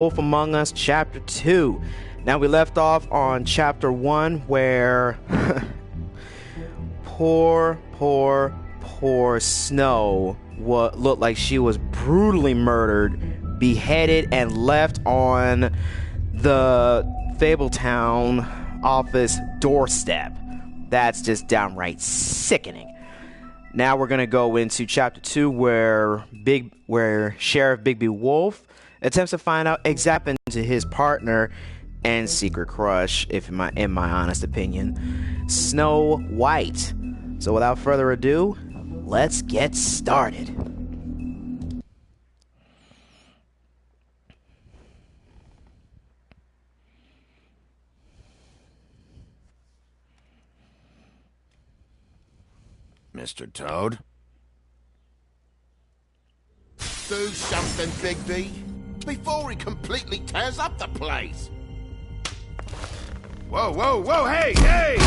Wolf Among Us Chapter 2. Now, we left off on Chapter 1 where poor Snow looked like she was brutally murdered, beheaded, and left on the Fabletown office doorstep. That's just downright sickening. Now we're going to go into Chapter 2 where Sheriff Bigby Wolf attempts to find out exactly to his partner and secret crush, in my honest opinion, Snow White. So without further ado, let's get started. Mr. Toad? Do something, Bigby, before he completely tears up the place. Whoa, hey!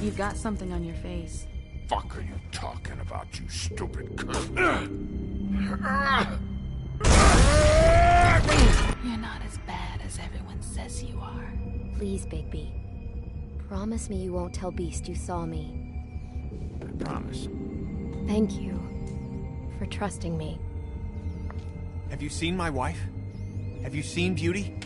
You've got something on your face. Fuck are you talking about, you stupid cunt? You're not as bad as everyone says you are. Please, Bigby. Promise me you won't tell Beast you saw me. I promise. Thank you for trusting me. Have you seen my wife? Have you seen Beauty?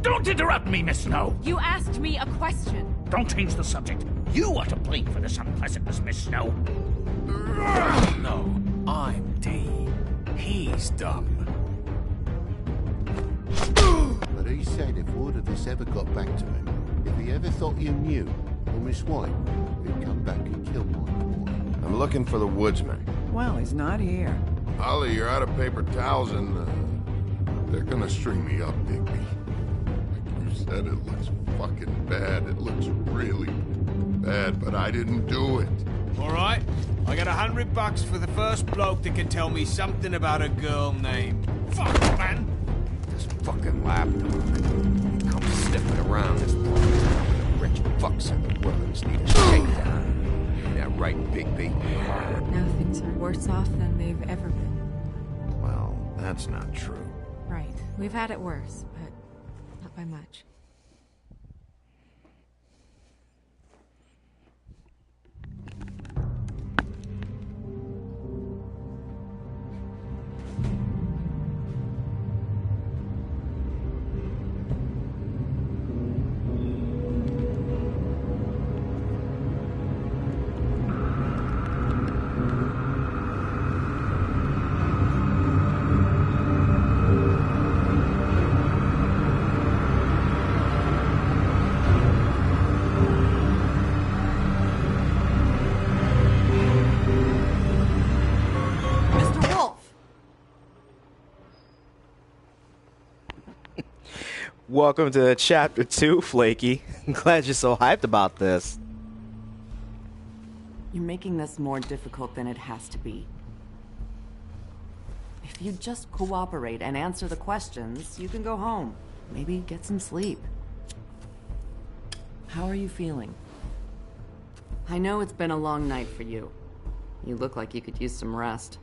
Don't interrupt me, Miss Snow! You asked me a question. Don't change the subject. You are to blame for this unpleasantness, Miss Snow. No, I'm D. He's dumb. But he said if word of this ever got back to him, if he ever thought you knew, or Miss White, he'd come back and kill my boy. I'm looking for the woodsman. Well, he's not here. Ollie, you're out of paper towels and they're gonna string me up, Bigby. Like you said, it looks fucking bad. It looks really bad, but I didn't do it. Alright, I got $100 for the first bloke that can tell me something about a girl named... Fuck, man! This fucking lapdog. He comes sniffing around this place. The rich fucks in the world just need a shakedown. Ain't that right, Bigby? Now things are worse off than they've ever been. Well, that's not true. Right. We've had it worse, but not by much. Welcome to Chapter 2, Flaky. I'm glad you're so hyped about this. You're making this more difficult than it has to be. If you just cooperate and answer the questions, you can go home. Maybe get some sleep. How are you feeling? I know it's been a long night for you. You look like you could use some rest.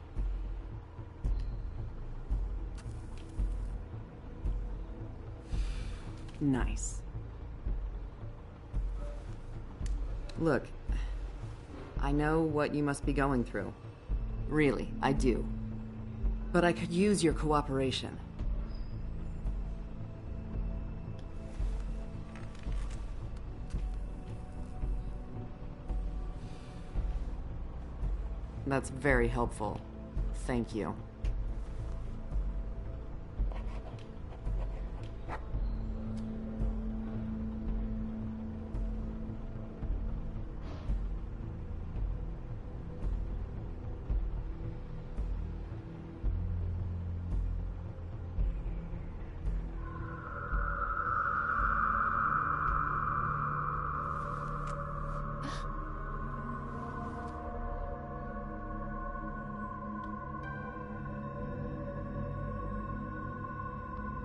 Nice. Look, I know what you must be going through. Really, I do. But I could use your cooperation. That's very helpful. Thank you.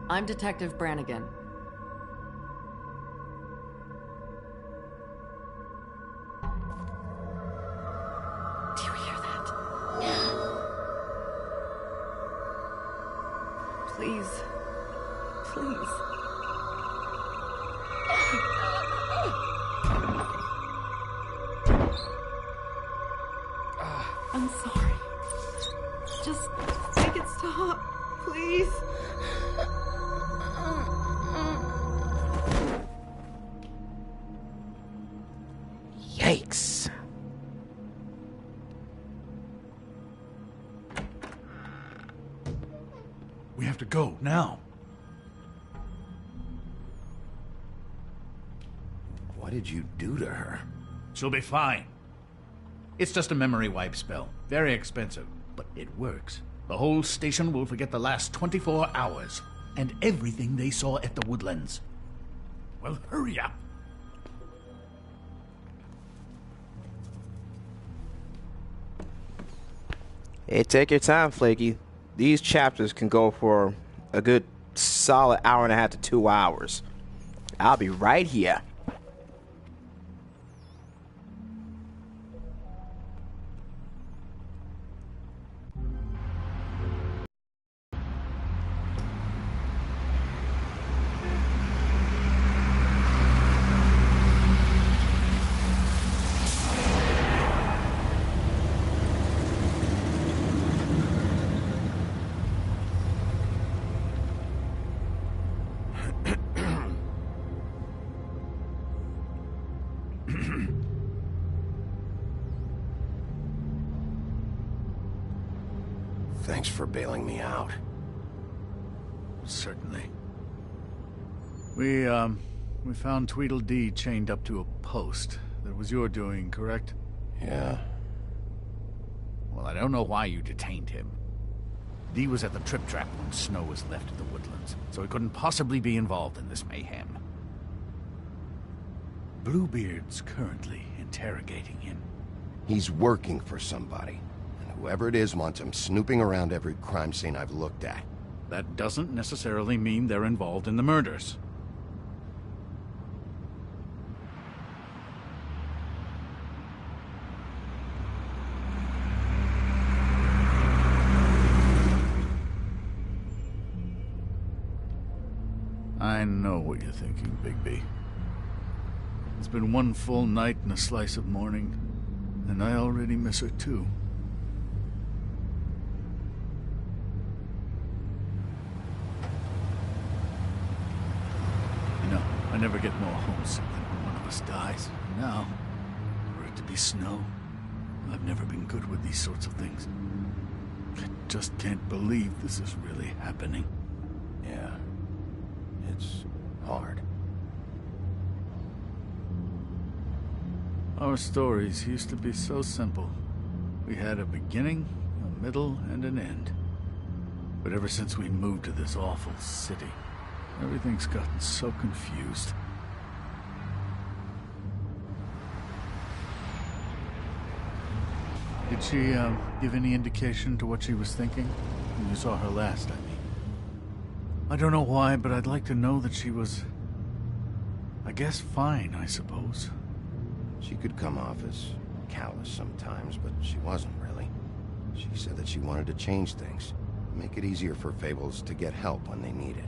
I'm Detective Brannigan. Please. Please. I'm sorry. Just make it stop, please. Yikes. We have to go, now. What did you do to her? She'll be fine. It's just a memory wipe spell. Very expensive, but it works. The whole station will forget the last 24 hours, and everything they saw at the Woodlands. Well, hurry up. Hey, take your time, Flaky. These chapters can go for a good solid hour and a half to 2 hours. I'll be right here. Thanks for bailing me out. Certainly. We found Tweedledee chained up to a post. That was your doing, correct? Yeah. Well, I don't know why you detained him. Dee was at the Trip Trap when Snow was left at the Woodlands, so he couldn't possibly be involved in this mayhem. Bluebeard's currently interrogating him. He's working for somebody. And whoever it is wants him snooping around every crime scene I've looked at. That doesn't necessarily mean they're involved in the murders. I know what you're thinking, Bigby. It's been one full night and a slice of morning, and I already miss her too. You know, I never get more homesick than when one of us dies. Now, for it to be Snow, I've never been good with these sorts of things. I just can't believe this is really happening. Yeah. It's hard. Our stories used to be so simple. We had a beginning, a middle, and an end. But ever since we moved to this awful city, everything's gotten so confused. Did she, give any indication to what she was thinking? When you saw her last, I mean. I don't know why, but I'd like to know that she was... I guess fine, I suppose. She could come off as callous sometimes, but she wasn't really. She said that she wanted to change things. Make it easier for Fables to get help when they need it.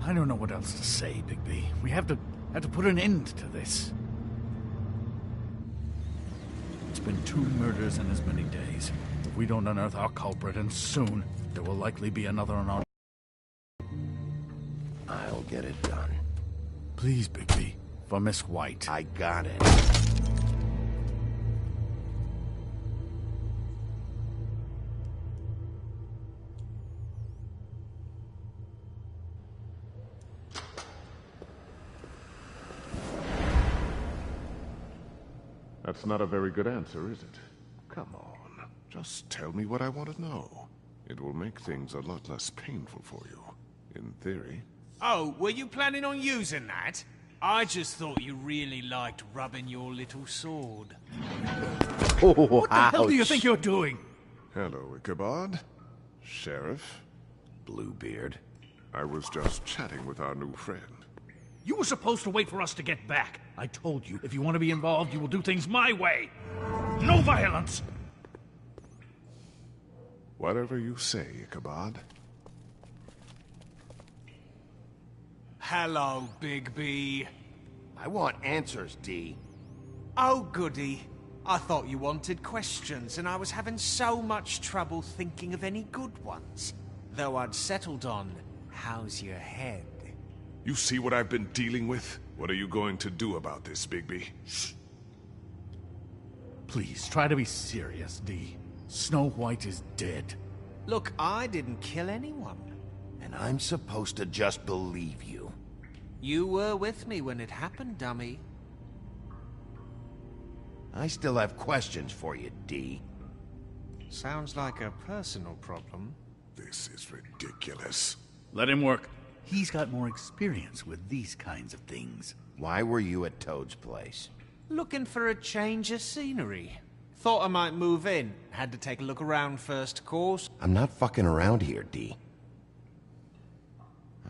I don't know what else to say, Bigby. We have to put an end to this. It's been 2 murders in as many days. If we don't unearth our culprit, and soon, there will likely be another on our... I'll get it done. Please, Bigby. For Miss White. I got it. That's not a very good answer, is it? Come on. Just tell me what I want to know. It will make things a lot less painful for you. In theory. Oh, were you planning on using that? I just thought you really liked rubbing your little sword. What the hell do you think you're doing? Hello, Ichabod. Sheriff. Bluebeard. I was just chatting with our new friend. You were supposed to wait for us to get back. I told you, if you want to be involved, you will do things my way. No violence! Whatever you say, Ichabod. Hello, Bigby. I want answers, D. Oh, goody. I thought you wanted questions, and I was having so much trouble thinking of any good ones. Though I'd settled on, how's your head? You see what I've been dealing with? What are you going to do about this, Bigby? Shh. Please, try to be serious, D. Snow White is dead. Look, I didn't kill anyone. And I'm supposed to just believe you. You were with me when it happened, dummy. I still have questions for you, D. Sounds like a personal problem. This is ridiculous. Let him work. He's got more experience with these kinds of things. Why were you at Toad's place? Looking for a change of scenery. Thought I might move in. Had to take a look around first, of course. I'm not fucking around here, D.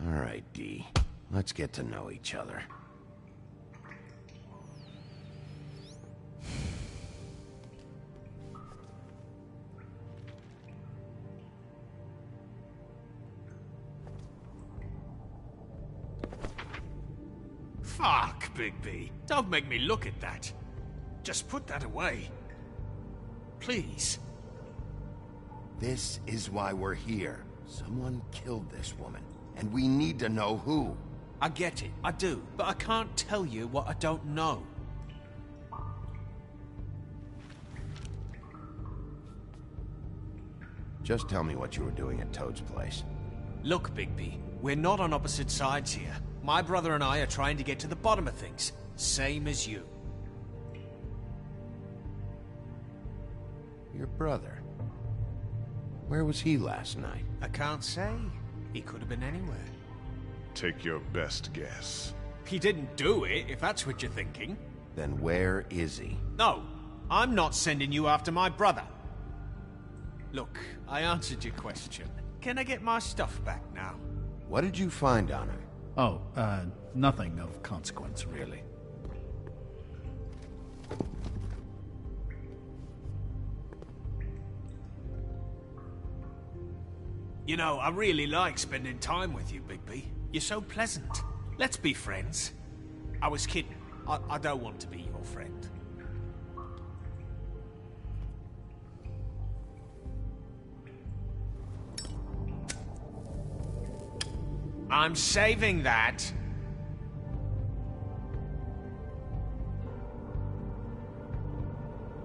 Alright, D. Let's get to know each other. Fuck, Bigby. Don't make me look at that. Just put that away. Please. This is why we're here. Someone killed this woman, and we need to know who. I get it, I do, but I can't tell you what I don't know. Just tell me what you were doing at Toad's place. Look, Bigby, we're not on opposite sides here. My brother and I are trying to get to the bottom of things, same as you. Your brother? Where was he last night? I can't say. He could have been anywhere. Take your best guess. He didn't do it, if that's what you're thinking. Then where is he? No, I'm not sending you after my brother. Look, I answered your question. Can I get my stuff back now? What did you find on him? Oh, nothing of consequence, really. You know, I really like spending time with you, Bigby. You're so pleasant. Let's be friends. I was kidding. I don't want to be your friend. I'm saving that.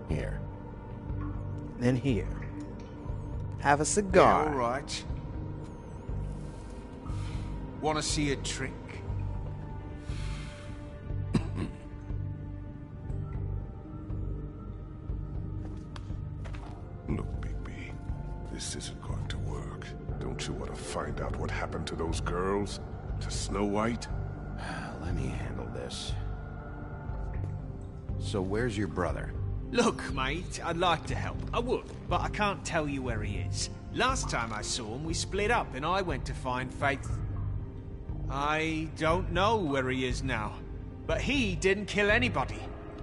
Here. Then here. Have a cigar. Yeah, all right. Want to see a trick? Look, Bigby, this isn't going to work. Don't you want to find out what happened to those girls? To Snow White? Let me handle this. So where's your brother? Look, mate, I'd like to help. I would, but I can't tell you where he is. Last time I saw him, we split up and I went to find Faith. I don't know where he is now. But he didn't kill anybody.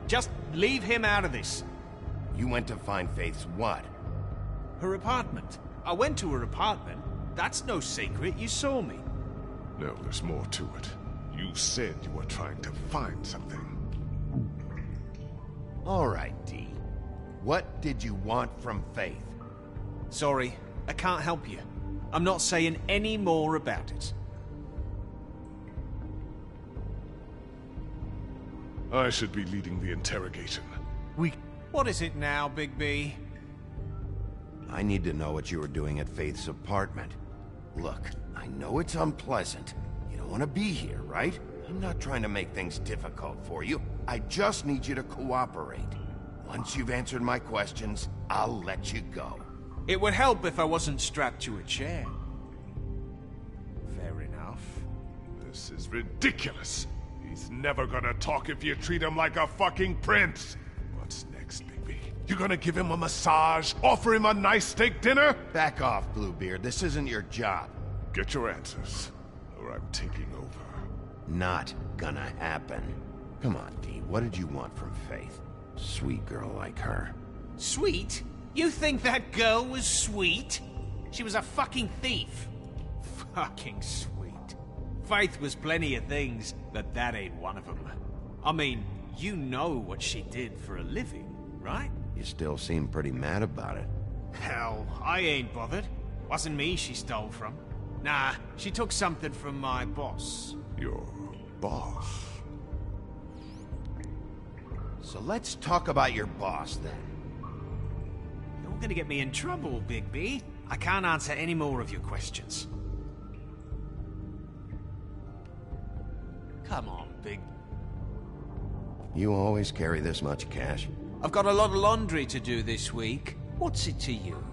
Just leave him out of this. You went to find Faith's what? Her apartment. I went to her apartment. That's no secret. You saw me. No, there's more to it. You said you were trying to find something. All right, D. What did you want from Faith? Sorry, I can't help you. I'm not saying any more about it. I should be leading the interrogation. What is it now, Bigby? I need to know what you were doing at Faith's apartment. Look, I know it's unpleasant. You don't want to be here, right? I'm not trying to make things difficult for you. I just need you to cooperate. Once you've answered my questions, I'll let you go. It would help if I wasn't strapped to a chair. Fair enough. This is ridiculous. He's never gonna talk if you treat him like a fucking prince. What's next, Bigby? You gonna give him a massage? Offer him a nice steak dinner? Back off, Bluebeard. This isn't your job. Get your answers, or I'm taking over. Not gonna happen. Come on, D. What did you want from Faith? Sweet girl like her. Sweet? You think that girl was sweet? She was a fucking thief. Fucking sweet. Faith was plenty of things, but that ain't one of them. I mean, you know what she did for a living, right? You still seem pretty mad about it. Hell, I ain't bothered. Wasn't me she stole from. Nah, she took something from my boss. Your boss? So let's talk about your boss, then. You're gonna get me in trouble, Bigby. I can't answer any more of your questions. Come on, Big... You always carry this much cash? I've got a lot of laundry to do this week. What's it to you?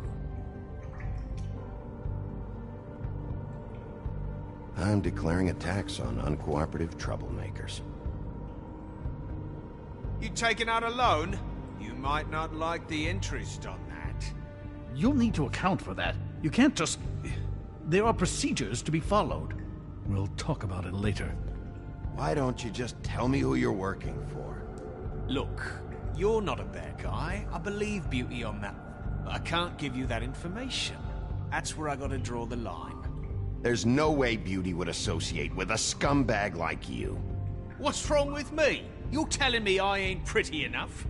I'm declaring a tax on uncooperative troublemakers. You taking out a loan? You might not like the interest on that. You'll need to account for that. You can't just... There are procedures to be followed. We'll talk about it later. Why don't you just tell me who you're working for? Look, you're not a bad guy. I believe Beauty on that one. But I can't give you that information. That's where I gotta draw the line. There's no way Beauty would associate with a scumbag like you. What's wrong with me? You're telling me I ain't pretty enough?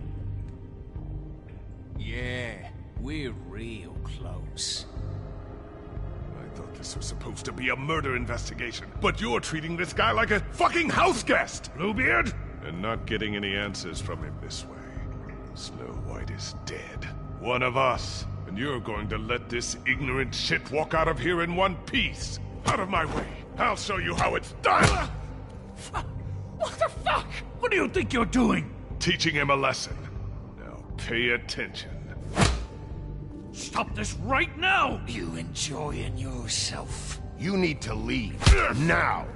Yeah, we're real close. I thought this was supposed to be a murder investigation, but you're treating this guy like a fucking house guest, Bluebeard! And not getting any answers from him this way. Snow White is dead. One of us. And you're going to let this ignorant shit walk out of here in one piece. Out of my way. I'll show you how it's done! What the fuck? What do you think you're doing? Teaching him a lesson. Now pay attention. Stop this right now! You enjoying yourself? You need to leave. Now!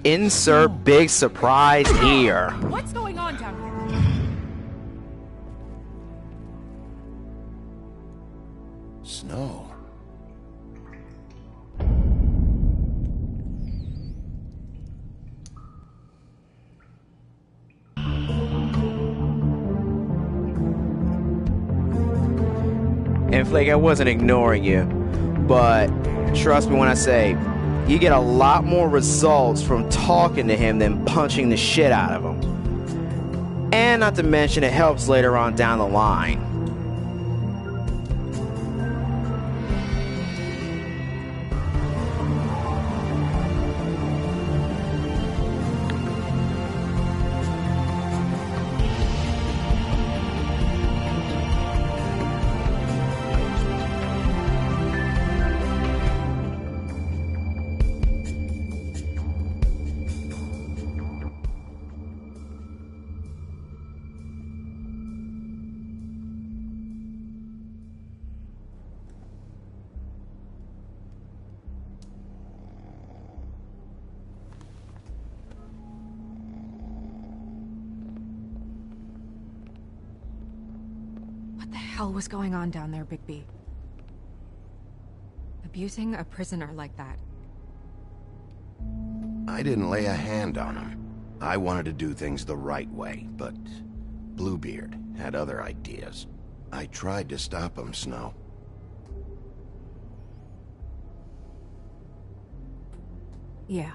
Insert big surprise here. What's going on down here? Snow. And Flake, I wasn't ignoring you, but trust me when I say, you get a lot more results from talking to him than punching the shit out of him. And not to mention, it helps later on down the line. What the hell was going on down there, Bigby? Abusing a prisoner like that. I didn't lay a hand on him. I wanted to do things the right way, but Bluebeard had other ideas. I tried to stop him, Snow. Yeah.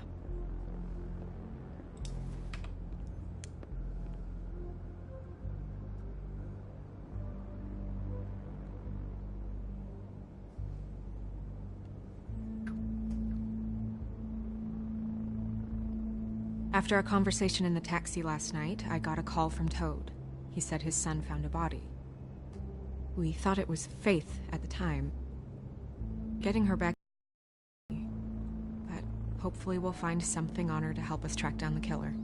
After our conversation in the taxi last night, I got a call from Toad. He said his son found a body. We thought it was Faith at the time. Getting her back... But hopefully we'll find something on her to help us track down the killer.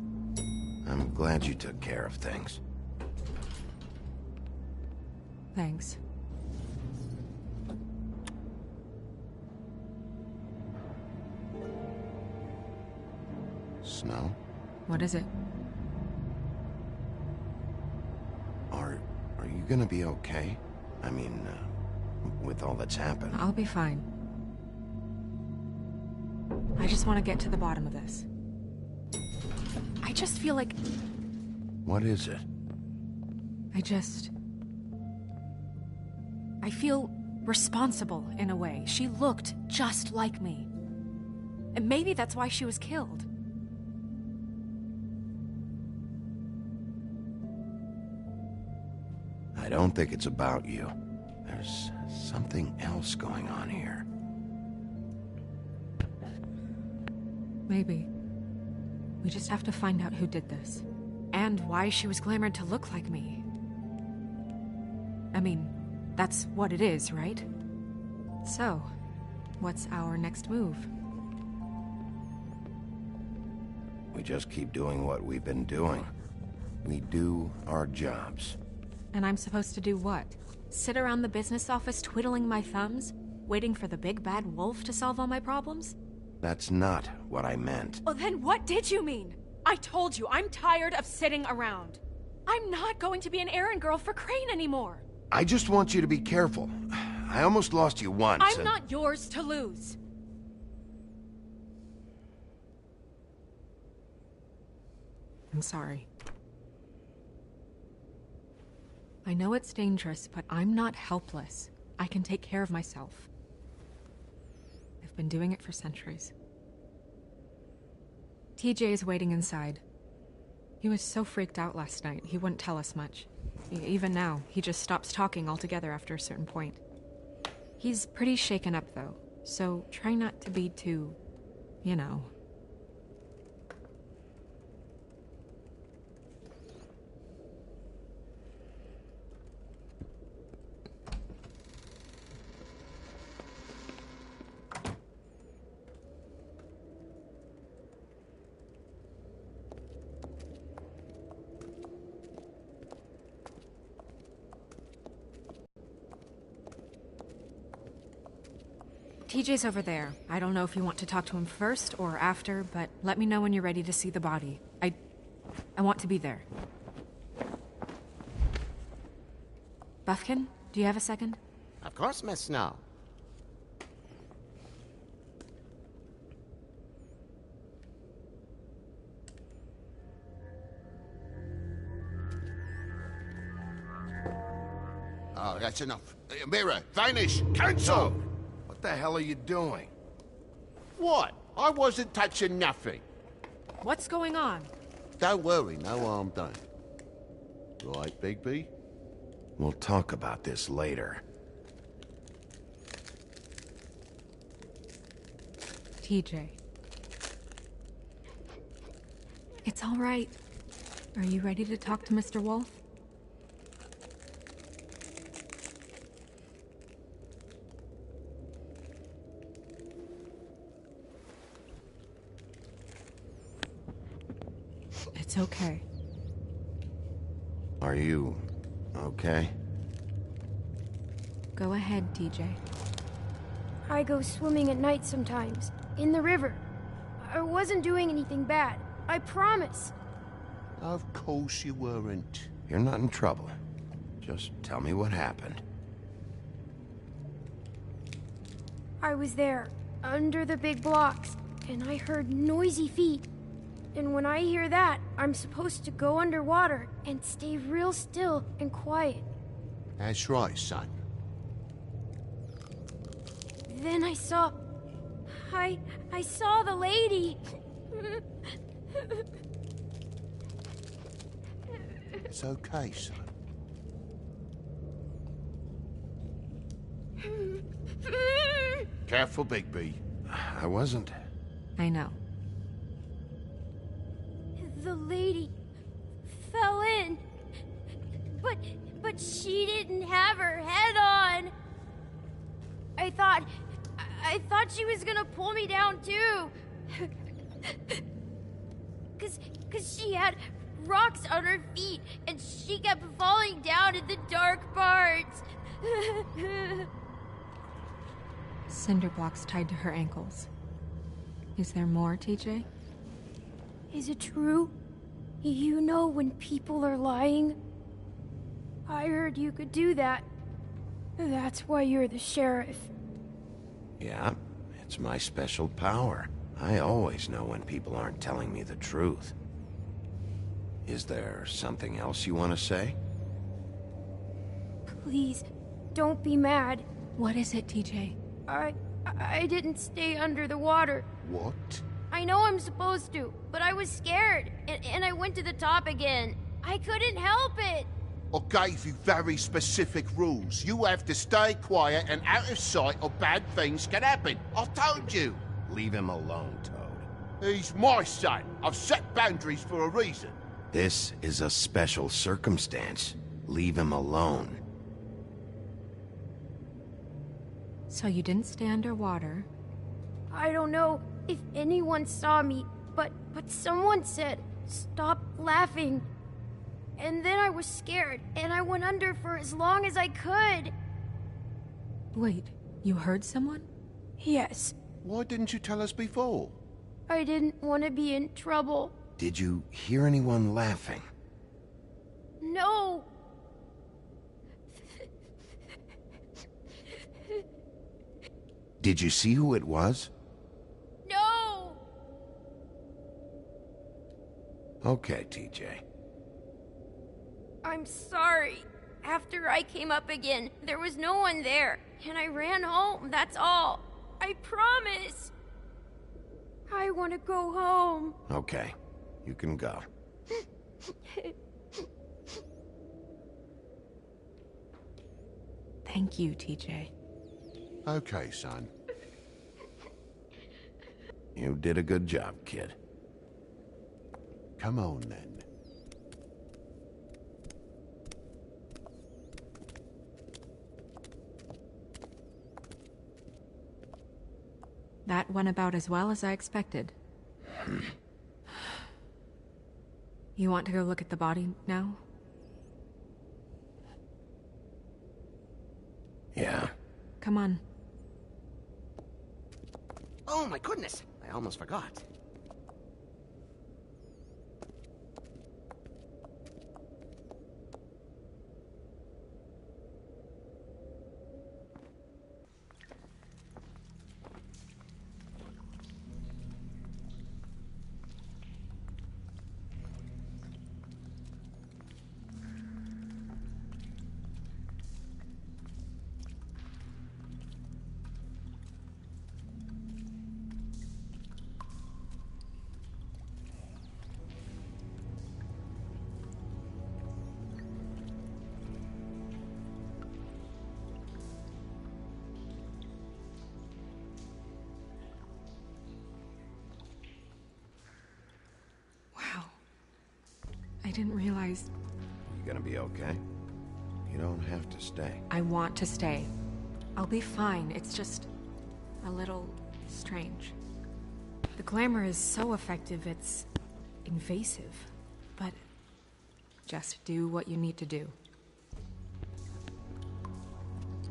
I'm glad you took care of things. Thanks. Snow? What is it? You gonna be okay? I mean, with all that's happened. I'll be fine. I just want to get to the bottom of this. I just feel like... What is it? I feel responsible in a way. She looked just like me. And maybe that's why she was killed. I don't think it's about you. There's something else going on here. Maybe. We just have to find out who did this. And why she was glamored to look like me. I mean, that's what it is, right? So, what's our next move? We just keep doing what we've been doing. We do our jobs. And I'm supposed to do what? Sit around the business office twiddling my thumbs? Waiting for the big bad wolf to solve all my problems? That's not what I meant. Well, then what did you mean? I told you, I'm tired of sitting around. I'm not going to be an errand girl for Crane anymore. I just want you to be careful. I almost lost you once. I'm not yours to lose. I'm sorry. I know it's dangerous, but I'm not helpless. I can take care of myself. I've been doing it for centuries. TJ is waiting inside. He was so freaked out last night, he wouldn't tell us much. Even now, he just stops talking altogether after a certain point. He's pretty shaken up, though, so try not to be too, you know. TJ's over there. I don't know if you want to talk to him first or after, but let me know when you're ready to see the body. I want to be there. Buffkin, do you have a second? Of course, Miss Snow. Oh, that's enough. Mira, vanish! Cancel! What the hell are you doing? What? I wasn't touching nothing. What's going on? Don't worry, no harm done. Right, Bigby? We'll talk about this later. TJ. It's all right. Are you ready to talk to Mr. Wolf? It's okay. Are you okay? Go ahead, TJ. I go swimming at night sometimes, in the river. I wasn't doing anything bad. I promise. Of course you weren't. You're not in trouble. Just tell me what happened. I was there, under the big blocks, and I heard noisy feet. And when I hear that, I'm supposed to go underwater and stay real still and quiet. That's right, son. Then I saw... I saw the lady. It's okay, son. Careful, Bigby. I wasn't. I know. The lady fell in. But she didn't have her head on. I thought she was gonna pull me down too. Cause she had rocks on her feet and she kept falling down in the dark parts. Cinder blocks tied to her ankles. Is there more, TJ? Is it true? You know when people are lying? I heard you could do that. That's why you're the sheriff. Yeah, it's my special power. I always know when people aren't telling me the truth. Is there something else you want to say? Please, don't be mad. What is it, TJ? I didn't stay under the water. What? I know I'm supposed to, but I was scared, and I went to the top again. I couldn't help it. I gave you very specific rules. You have to stay quiet and out of sight or bad things can happen. I've told you. Leave him alone, Toad. He's my son. I've set boundaries for a reason. This is a special circumstance. Leave him alone. So you didn't stay underwater? I don't know if anyone saw me, but someone said, "Stop laughing." And then I was scared, and I went under for as long as I could. Wait, you heard someone? Yes. Why didn't you tell us before? I didn't want to be in trouble. Did you hear anyone laughing? No. Did you see who it was? No. Okay, TJ. I'm sorry. After I came up again, there was no one there, and I ran home, that's all. I promise. I want to go home. Okay, you can go. Thank you, TJ. Okay, son. You did a good job, kid. Come on, then. That went about as well as I expected. You want to go look at the body now? Yeah. Come on. Oh my goodness, I almost forgot. I didn't realize... You gonna be okay? You don't have to stay. I want to stay. I'll be fine. It's just... a little... strange. The glamour is so effective, it's... invasive. But... just do what you need to do.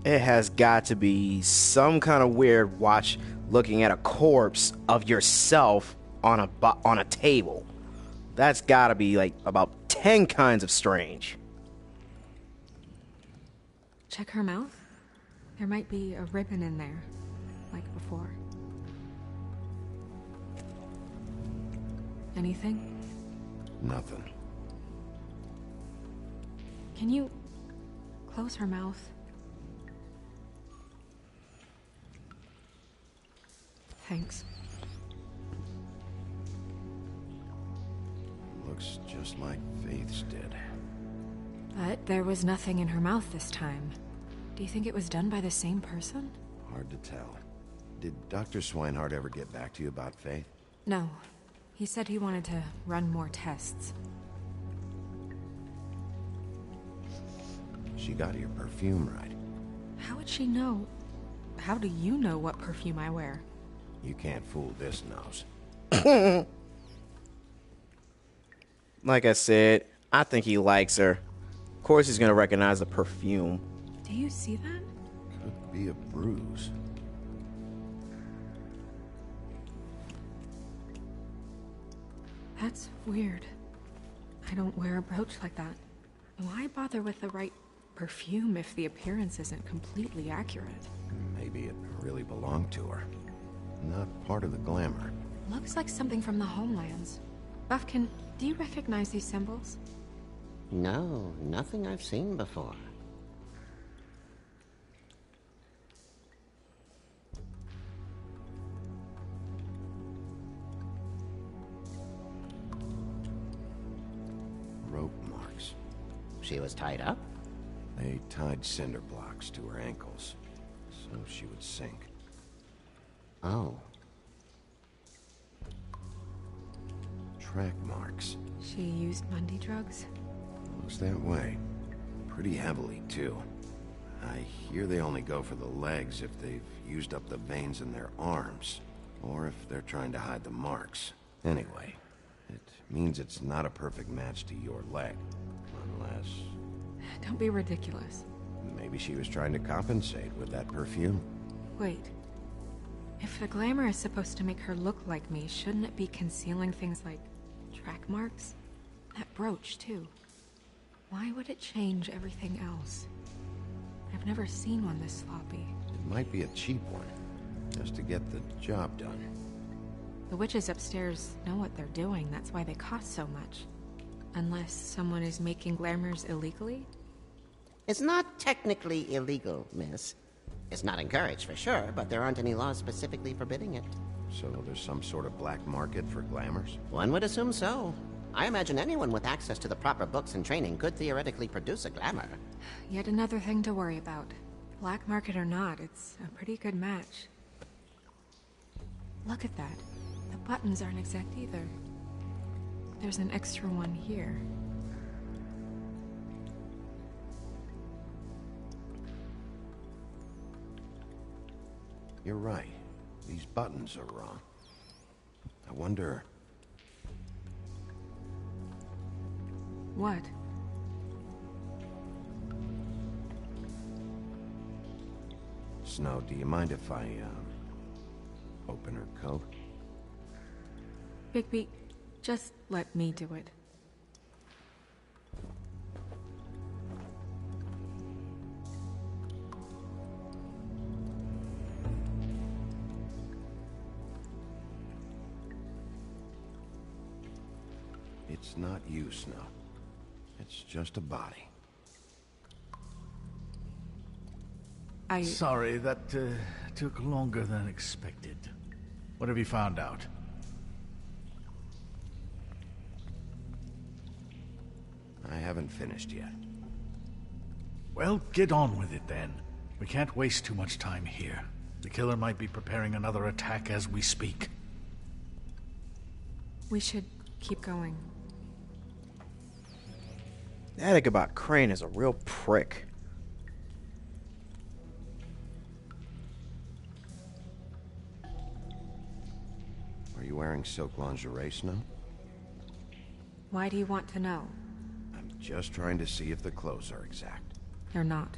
It has got to be some kind of weird watch looking at a corpse of yourself on a table. That's got to be like about 10 kinds of strange. Check her mouth. There might be a ribbon in there, like before. Anything? Nothing. Can you close her mouth? Thanks. Looks just like Faith's did. But there was nothing in her mouth this time. Do you think it was done by the same person? Hard to tell. Did Dr. Swinehart ever get back to you about Faith? No. He said he wanted to run more tests. She got your perfume right. How would she know? How do you know what perfume I wear? You can't fool this nose. Like I said, I think he likes her. Of course he's gonna recognize the perfume. Do you see that? Could be a bruise. That's weird. I don't wear a brooch like that. Why bother with the right perfume if the appearance isn't completely accurate. Maybe it really belonged to her. Not part of the glamour. Looks like something from the Homelands. Buffkin, do you recognize these symbols? No, nothing I've seen before. Rope marks. She was tied up? They tied cinder blocks to her ankles, so she would sink. Oh. Track marks. She used Mundy drugs? Looks that way. Pretty heavily, too. I hear they only go for the legs if they've used up the veins in their arms, or if they're trying to hide the marks. Anyway, it means it's not a perfect match to your leg, unless... Don't be ridiculous. Maybe she was trying to compensate with that perfume. Wait. If the glamour is supposed to make her look like me, shouldn't it be concealing things like track marks? That brooch, too. Why would it change everything else? I've never seen one this sloppy. It might be a cheap one, just to get the job done. The witches upstairs know what they're doing, that's why they cost so much. Unless someone is making glamours illegally? It's not technically illegal, miss. It's not encouraged for sure, but there aren't any laws specifically forbidding it. So there's some sort of black market for glamours? One would assume so. I imagine anyone with access to the proper books and training could theoretically produce a glamour. Yet another thing to worry about. Black market or not, it's a pretty good match. Look at that. The buttons aren't exact either. There's an extra one here. You're right. These buttons are wrong. I wonder... What? Snow, do you mind if I, open her coat? Bigby, just let me do it. It's not you, Snow. It's just a body. Sorry, that took longer than expected. What have you found out? I haven't finished yet. Well, get on with it then. We can't waste too much time here. The killer might be preparing another attack as we speak. We should keep going. That Ichabod Crane is a real prick. Are you wearing silk lingerie, Snow? Why do you want to know? I'm just trying to see if the clothes are exact. They're not.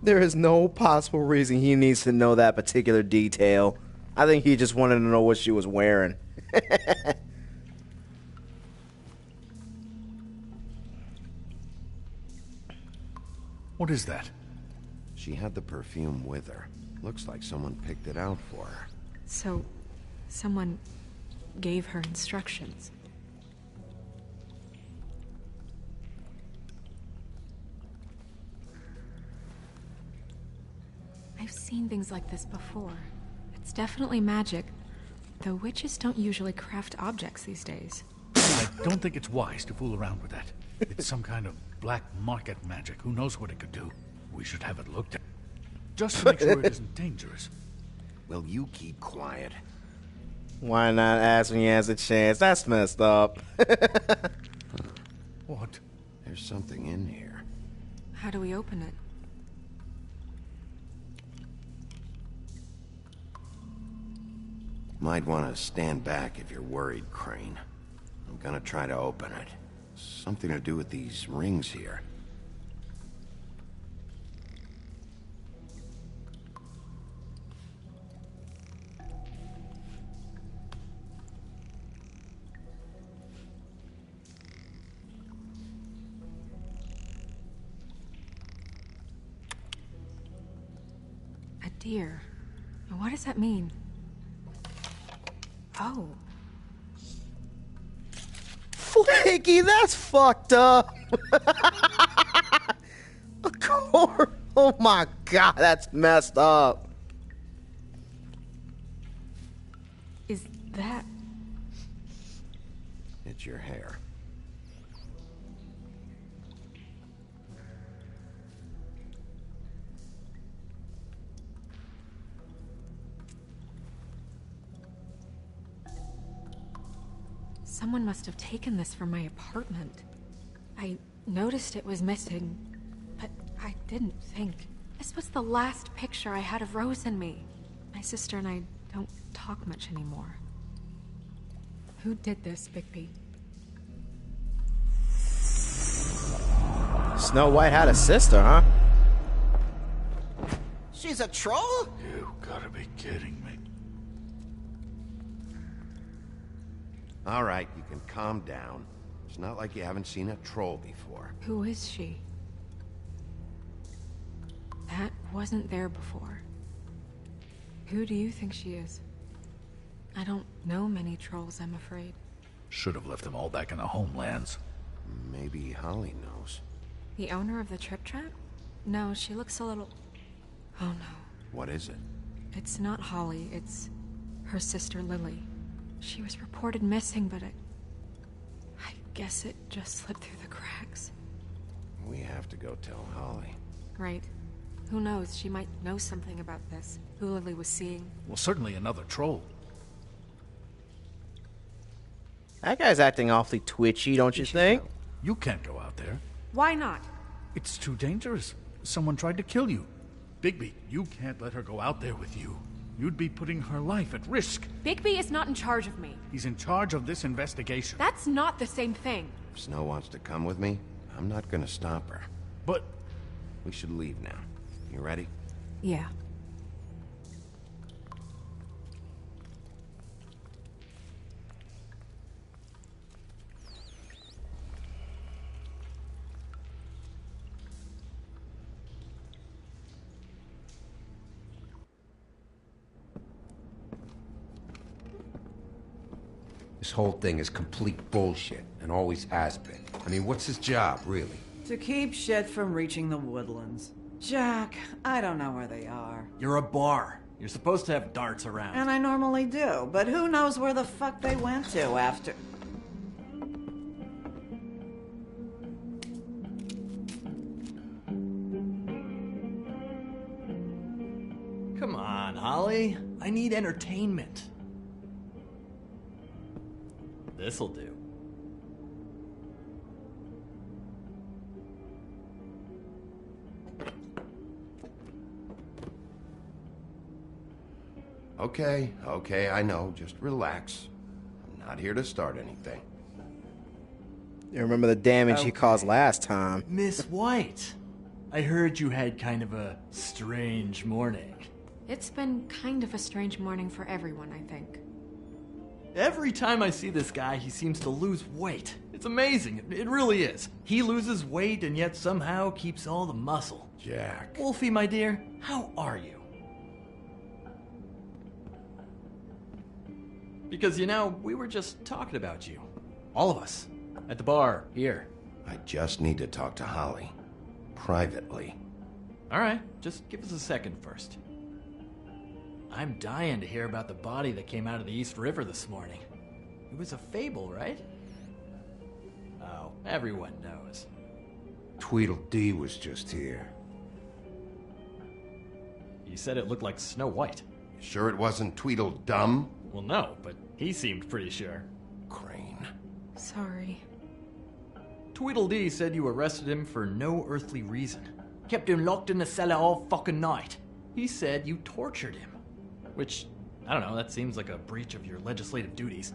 There is no possible reason he needs to know that particular detail. I think he just wanted to know what she was wearing. What is that? She had the perfume with her. Looks like someone picked it out for her. So, someone gave her instructions. I've seen things like this before. It's definitely magic, though witches don't usually craft objects these days. I don't think it's wise to fool around with that. It's some kind of black market magic. Who knows what it could do? We should have it looked at. Just to make sure it isn't dangerous. Will you keep quiet? Why not ask when he has a chance? That's messed up. What? There's something in here. How do we open it? Might want to stand back if you're worried, Crane. I'm gonna try to open it. Something to do with these rings here. deer. What does that mean? Oh. Flaky, that's fucked up. Of course. Oh my god, that's messed up. Is that... It's your hair. Someone must have taken this from my apartment. I noticed it was missing, but I didn't think. This was the last picture I had of Rose and me. My sister and I don't talk much anymore. Who did this, Bigby? Snow White had a sister, huh? She's a troll? You gotta be kidding me. All right, you can calm down. It's not like you haven't seen a troll before. Who is she? That wasn't there before. Who do you think she is? I don't know many trolls, I'm afraid. Should have left them all back in the homelands. Maybe Holly knows. The owner of the Trip Trap? No, she looks a little... Oh no. What is it? It's not Holly, it's her sister Lily. She was reported missing, but I guess it just slipped through the cracks. We have to go tell Holly. Right. Who knows, she might know something about this. Who Lily was seeing. Well, certainly another troll. That guy's acting awfully twitchy, don't you think? You can't go out there. Why not? It's too dangerous. Someone tried to kill you. Bigby, you can't let her go out there with you. You'd be putting her life at risk. Bigby is not in charge of me. He's in charge of this investigation. That's not the same thing. If Snow wants to come with me, I'm not gonna stop her. But... We should leave now. You ready? Yeah. This whole thing is complete bullshit, and always has been. I mean, what's his job, really? To keep shit from reaching the woodlands. Jack, I don't know where they are. You're a bar. You're supposed to have darts around. And I normally do, but who knows where the fuck they went to after... Come on, Holly. I need entertainment. This'll do. Okay, I know. Just relax. I'm not here to start anything. You remember the damage he caused last time. Miss White, I heard you had kind of a strange morning. It's been kind of a strange morning for everyone, I think. Every time I see this guy, he seems to lose weight. It's amazing. It really is. He loses weight and yet somehow keeps all the muscle. Jack. Wolfie, my dear, how are you? Because, you know, we were just talking about you. All of us. At the bar, here. I just need to talk to Holly. Privately. Alright, just give us a second first. I'm dying to hear about the body that came out of the East River this morning. It was a fable, right? Oh, everyone knows. Tweedledee was just here. You said it looked like Snow White. Sure it wasn't Tweedledum? Well, no, but he seemed pretty sure. Crane. Sorry. Tweedledee said you arrested him for no earthly reason. Kept him locked in the cellar all fucking night. He said you tortured him. Which, I don't know, that seems like a breach of your legislative duties.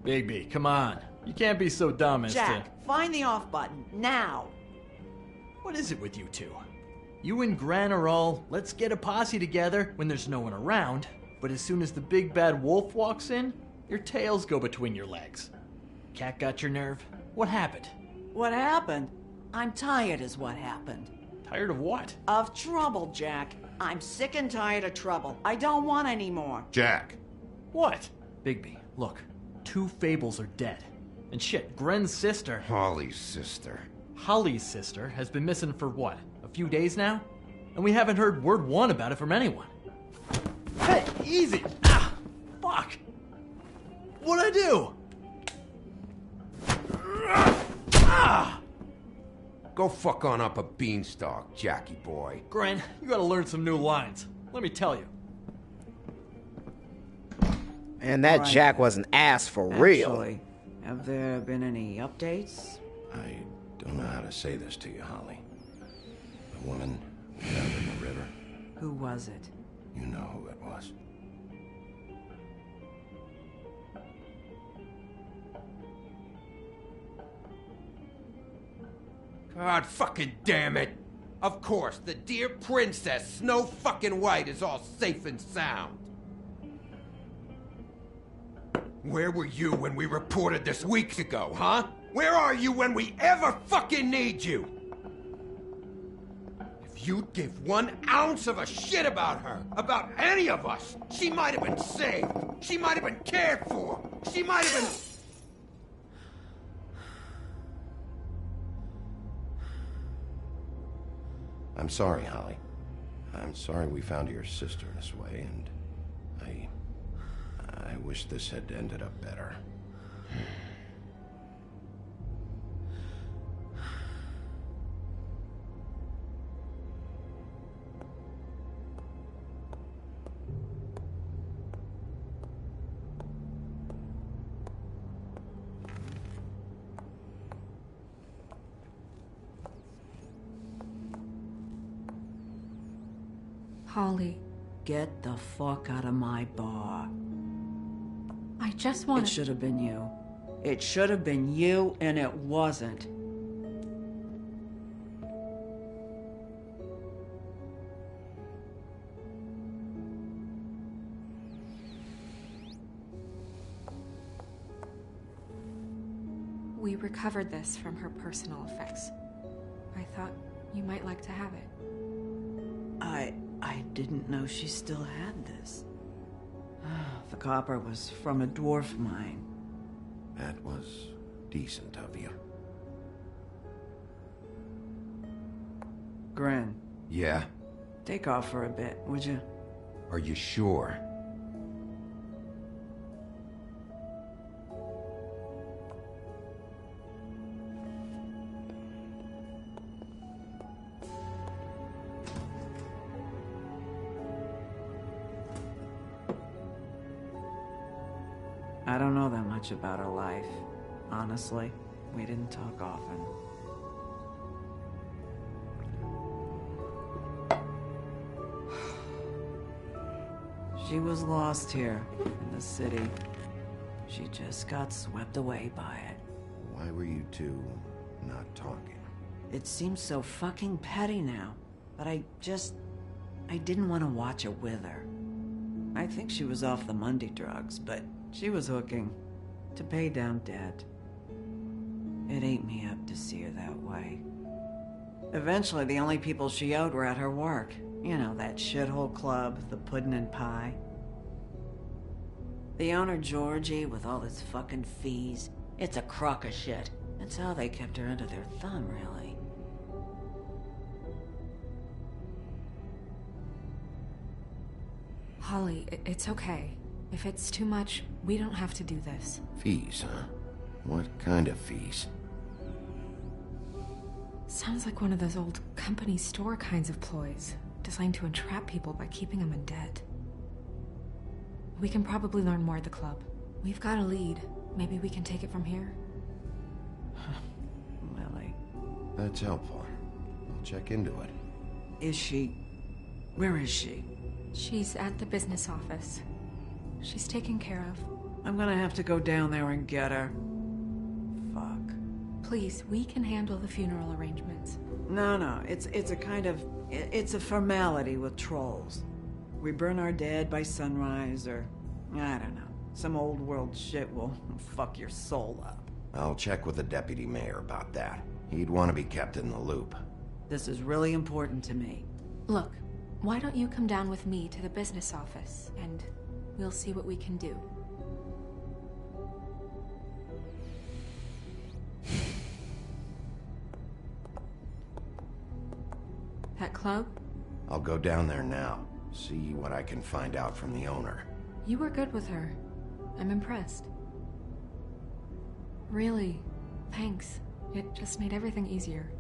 Bigby, come on. You can't be so dumb as Jack, find the off button, now! What is it with you two? You and Gran are all, let's get a posse together when there's no one around, but as soon as the big bad wolf walks in, your tails go between your legs. Cat got your nerve? What happened? What happened? I'm tired is what happened. Tired of what? Of trouble, Jack. I'm sick and tired of trouble. I don't want any more. Jack. What? Bigby, look. 2 Fables are dead. And shit, Gren's sister... Holly's sister. Holly's sister has been missing for what? A few days now? And we haven't heard word one about it from anyone. Hey, easy! Ah! Fuck! What'd I do? Ah! Go fuck on up a beanstalk, Jackie boy. Gren, you gotta learn some new lines. Let me tell you. And that Jack was an ass for real. Actually, have there been any updates? I don't know how to say this to you, Holly. The woman we found in the river. Who was it? You know who it was. God fucking damn it! Of course, the dear princess, Snow fucking White, is all safe and sound. Where were you when we reported this weeks ago, huh? Where are you when we ever fucking need you? If you'd give 1 ounce of a shit about her, about any of us, she might have been saved. She might have been cared for. She might have been... I'm sorry, Holly. I'm sorry we found your sister this way, and I wish this had ended up better. Holly, Get the fuck out of my bar. I just want It should have been you. It should have been you, and it wasn't. We recovered this from her personal effects. I thought you might like to have it. I didn't know she still had this. The copper was from a dwarf mine. That was decent of you. Gren, Yeah? take off for a bit, would you? Are you sure? I don't know that much about her life. Honestly, we didn't talk often. She was lost here in the city. She just got swept away by it. Why were you two not talking? It seems so fucking petty now, but I didn't want to watch it with her. I think she was off the Monday drugs, but she was hooking to pay down debt. It ate me up to see her that way. Eventually, the only people she owed were at her work. You know, that shithole club, the Puddin' and Pie. The owner, Georgie, with all his fucking fees, it's a crock of shit. That's how they kept her under their thumb, really. Holly, it's okay. If it's too much, we don't have to do this. Fees, huh? What kind of fees? Sounds like one of those old company store kinds of ploys, designed to entrap people by keeping them in debt. We can probably learn more at the club. We've got a lead. Maybe we can take it from here? Lily. That's helpful. I'll check into it. Is she... Where is she? She's at the business office. She's taken care of. I'm gonna have to go down there and get her. Fuck. Please, we can handle the funeral arrangements. No, it's a kind of... It's a formality with trolls. We burn our dead by sunrise, or... I don't know. Some old world shit will fuck your soul up. I'll check with the deputy mayor about that. He'd want to be kept in the loop. This is really important to me. Look, Why don't you come down with me to the business office, and we'll see what we can do. That club? I'll go down there now. See what I can find out from the owner. You were good with her. I'm impressed. Really, thanks. It just made everything easier.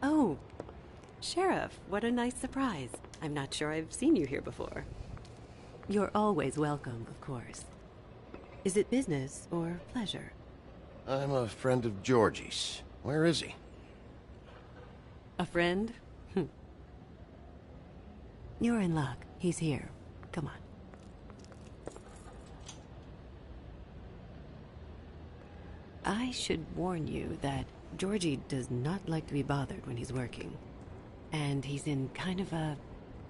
Oh, Sheriff, what a nice surprise. I'm not sure I've seen you here before. You're always welcome, of course. Is it business or pleasure? I'm a friend of Georgie's. Where is he? A friend? You're in luck. He's here. Come on. I should warn you that Georgie does not like to be bothered when he's working. And he's in kind of a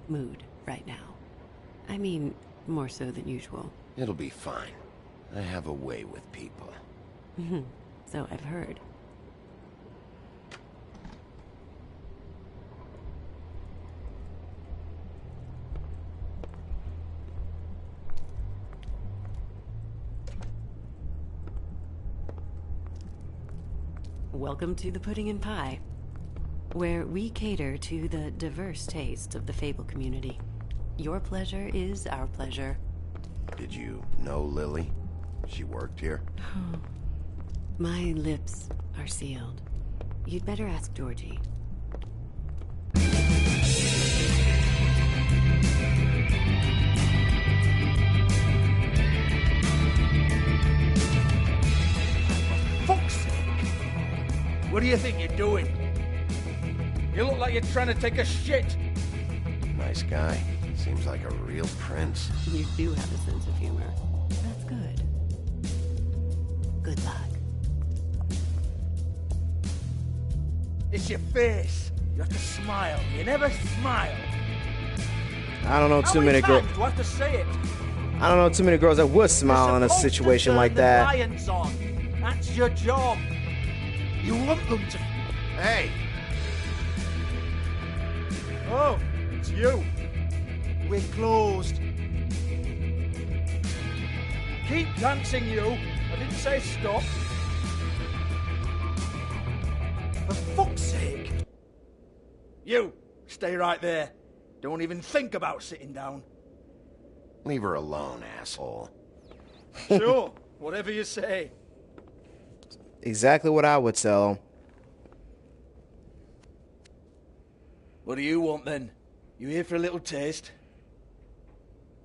mood right now. I mean, more so than usual. It'll be fine. I have a way with people. So I've heard. Welcome to the Pudding and Pie, where we cater to the diverse tastes of the Fable community. Your pleasure is our pleasure. Did you know Lily? She worked here? My lips are sealed. You'd better ask Georgie. What do you think you're doing? You look like you're trying to take a shit. Nice guy. Seems like a real prince. You do have a sense of humor. That's good. Good luck. It's your face. You have to smile. You never smile. I don't know too many girls. girls. Do I have to say it? I don't know too many girls that would smile in a situation like that. Lions on. That's your job. You want them to. Hey! Oh, it's you. We're closed. Keep dancing, you. I didn't say stop. For fuck's sake. You, stay right there. Don't even think about sitting down. Leave her alone, asshole. Sure, whatever you say. Exactly what I would tell. What do you want then? You here for a little taste?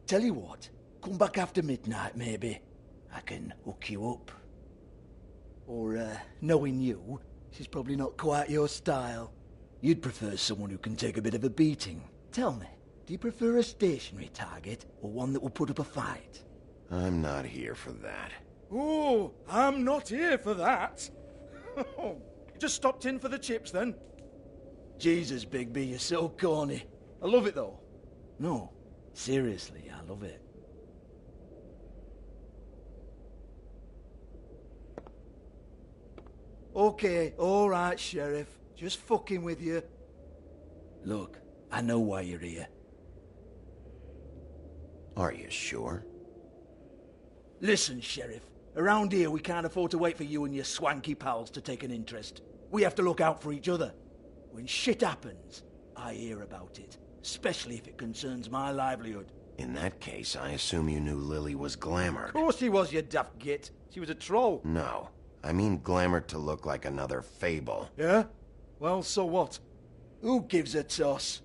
Tell you what, come back after midnight maybe. I can hook you up. Or, knowing you, she's probably not quite your style. You'd prefer someone who can take a bit of a beating. Tell me, do you prefer a stationary target or one that will put up a fight? I'm not here for that. Oh, I'm not here for that. Just stopped in for the chips then. Jesus, Bigby, you're so corny. I love it though. No, seriously, I love it. Okay, alright, Sheriff. Just fucking with you. Look, I know why you're here. Are you sure? Listen, Sheriff. Around here, we can't afford to wait for you and your swanky pals to take an interest. We have to look out for each other. When shit happens, I hear about it. Especially if it concerns my livelihood. In that case, I assume you knew Lily was glamored. Of course she was, you daft git. She was a troll. No. I mean glamored to look like another Fable. Yeah? Well, so what? Who gives a toss?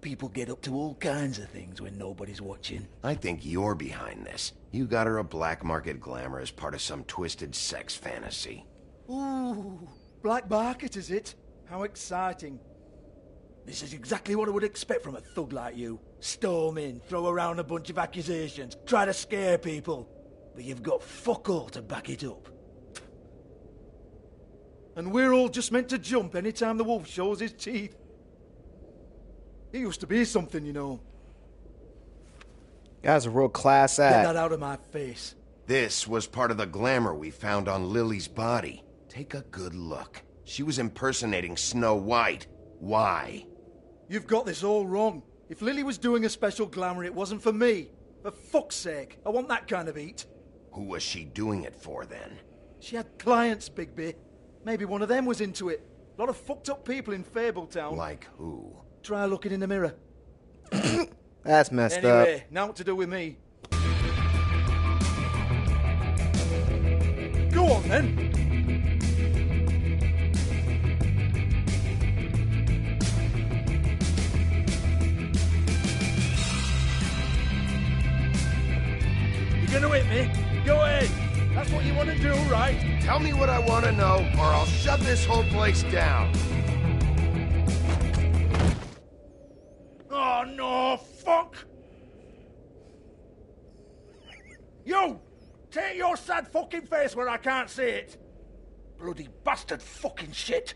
People get up to all kinds of things when nobody's watching. I think you're behind this. You got her a black market glamour as part of some twisted sex fantasy. Ooh, black market, is it? How exciting. This is exactly what I would expect from a thug like you. Storm in, throw around a bunch of accusations, try to scare people. But you've got fuck all to back it up. And we're all just meant to jump any time the wolf shows his teeth. He used to be something, you know. Guy's a real class Get act. that out of my face. This was part of the glamour we found on Lily's body. Take a good look. She was impersonating Snow White. Why? You've got this all wrong. If Lily was doing a special glamour, it wasn't for me. For fuck's sake, I want that kind of eat. Who was she doing it for, then? She had clients, Bigby. Maybe one of them was into it. A lot of fucked up people in Fabletown. Like who? Try looking in the mirror. That's messed up. Anyway, now what to do with me? Go on, then. You're gonna hit me? Go ahead. That's what you want to do, right? Tell me what I want to know, or I'll shut this whole place down. Oh, no, fuck! You! Take your sad fucking face where I can't see it! Bloody bastard fucking shit!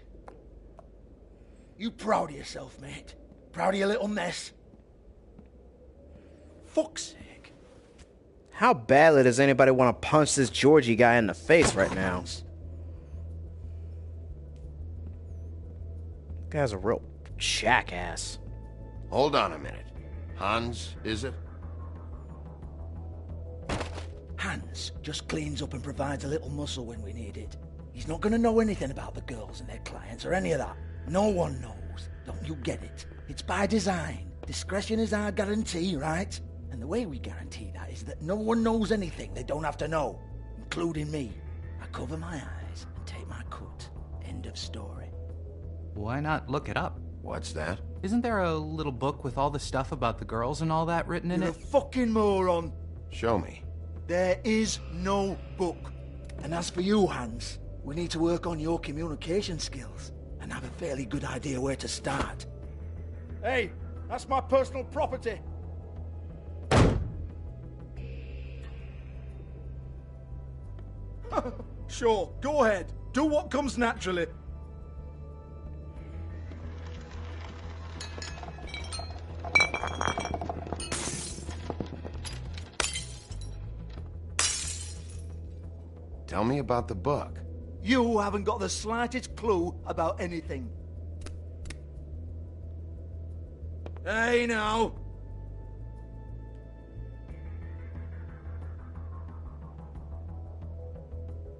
You proud of yourself, mate? Proud of your little mess? Fuck's sake. How badly does anybody want to punch this Georgie guy in the face right now? Guy's a real jackass. Hold on a minute. Hans, is it? Hans just cleans up and provides a little muscle when we need it. He's not gonna know anything about the girls and their clients or any of that. No one knows. Don't you get it? It's by design. Discretion is our guarantee, right? And the way we guarantee that is that no one knows anything they don't have to know, including me. I cover my eyes and take my cut. End of story. Why not look it up? What's that? Isn't there a little book with all the stuff about the girls and all that written in You're it? a fucking moron. Show me. There is no book. And as for you, Hans, we need to work on your communication skills and have a fairly good idea where to start. Hey, that's my personal property. Sure, go ahead. Do what comes naturally. Tell me about the book. You haven't got the slightest clue about anything. Hey, now.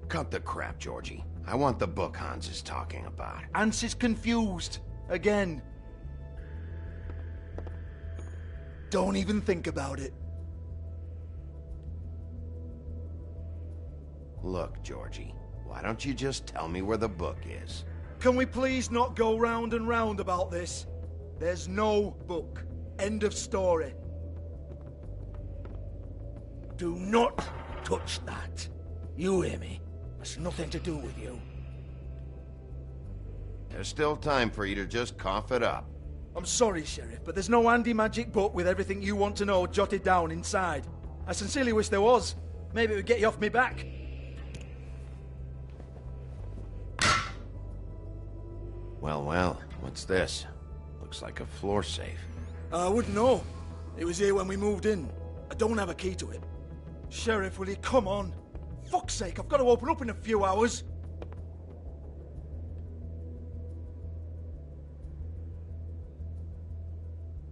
Cut the crap, Georgie. I want the book Hans is talking about. Hans is confused. Again. Don't even think about it. Look, Georgie, why don't you just tell me where the book is? Can we please not go round and round about this? There's no book. End of story. Do not touch that. You hear me? It's nothing to do with you. There's still time for you to just cough it up. I'm sorry, Sheriff, but there's no handy magic book with everything you want to know jotted down inside. I sincerely wish there was. Maybe it would get you off me back. Well, well, what's this? Looks like a floor safe. I wouldn't know. It was here when we moved in. I don't have a key to it. Sheriff, will you come on? Fuck's sake, I've got to open up in a few hours.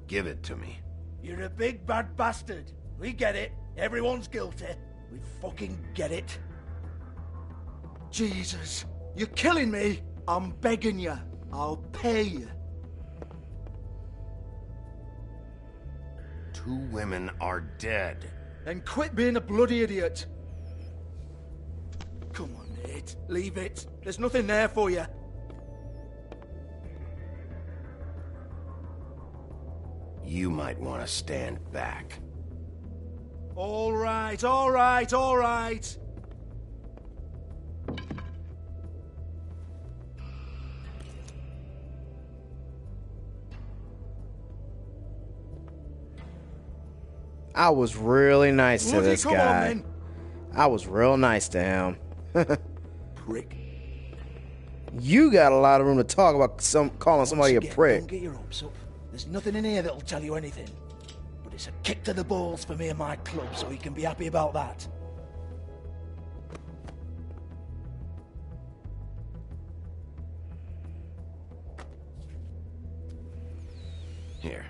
Give it to me. You're a big bad bastard. We get it. Everyone's guilty. We fucking get it. Jesus, you're killing me. I'm begging you. I'll pay you. 2 women are dead. Then quit being a bloody idiot. Come on, Nate. Leave it. There's nothing there for you. You might want to stand back. All right, all right, all right. I was really nice to Woody, this come on, guy. then. I was real nice to him. Prick. You got a lot of room to talk about calling somebody a Once again, prick. Don't get your hopes up. There's nothing in here that'll tell you anything. But it's a kick to the balls for me and my club, so he can be happy about that. Here,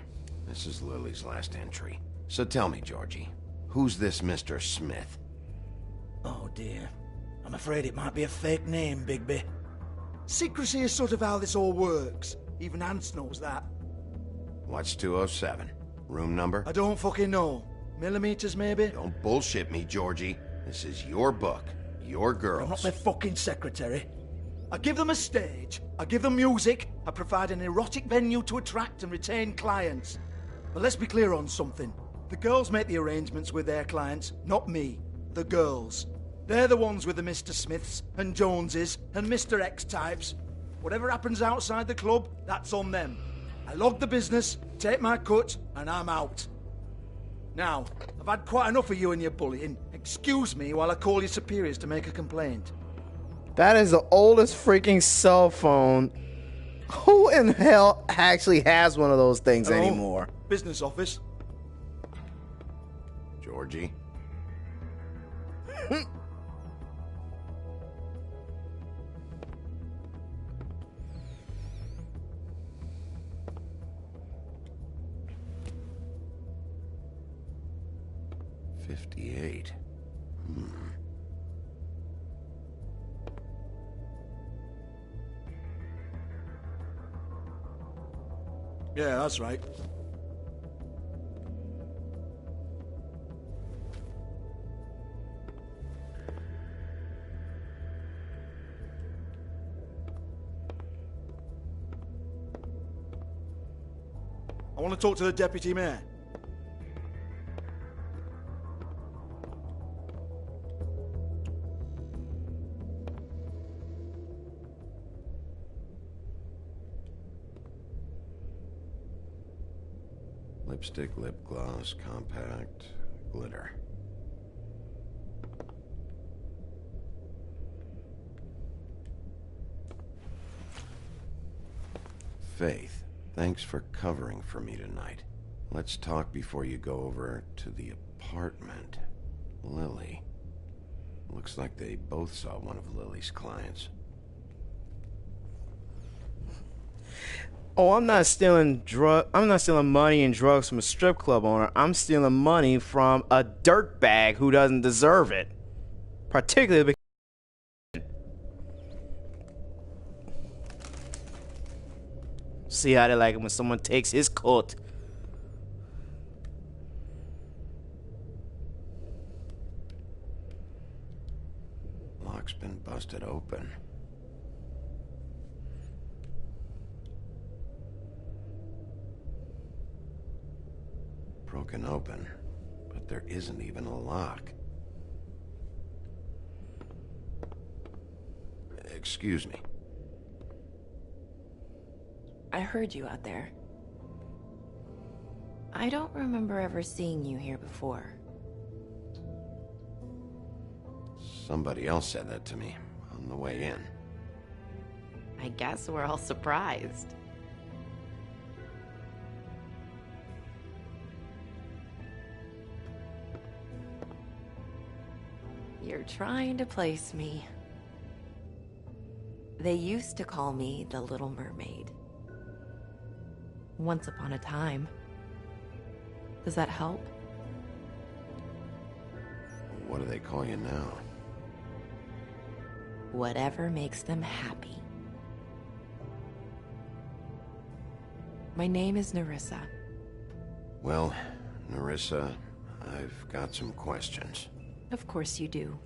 this is Lily's last entry. So tell me, Georgie, who's this Mr. Smith? Oh dear. I'm afraid it might be a fake name, Bigby. Secrecy is sort of how this all works. Even Hans knows that. What's 207? Room number? I don't fucking know. Millimeters, maybe? Don't bullshit me, Georgie. This is your book. Your girls. I'm not their fucking secretary. I give them a stage, I give them music, I provide an erotic venue to attract and retain clients. But let's be clear on something. The girls make the arrangements with their clients, not me. The girls. They're the ones with the Mr. Smiths and Joneses and Mr. X types. Whatever happens outside the club, that's on them. I log the business, take my cut, and I'm out. Now, I've had quite enough of you and your bullying. Excuse me while I call your superiors to make a complaint. That is the oldest freaking cell phone. Who in hell actually has one of those things Hello? anymore? Business office. Georgie? $58. Yeah, that's right. I want to talk to the deputy mayor. Lipstick, lip gloss, compact, glitter. Faith, thanks for covering for me tonight. Let's talk before you go over to the apartment. Lily. Looks like they both saw one of Lily's clients. Oh, I'm not stealing money and drugs from a strip club owner. I'm stealing money from a dirtbag who doesn't deserve it. Particularly because... See how they like it when someone takes his cut. Lock's been busted open. Broken open, but there isn't even a lock. Excuse me. I heard you out there. I don't remember ever seeing you here before. Somebody else said that to me on the way in. I guess we're all surprised. You're trying to place me. They used to call me the Little Mermaid. Once upon a time. Does that help? What do they call you now? Whatever makes them happy. My name is Nerissa. Well, Nerissa, I've got some questions. Of course you do.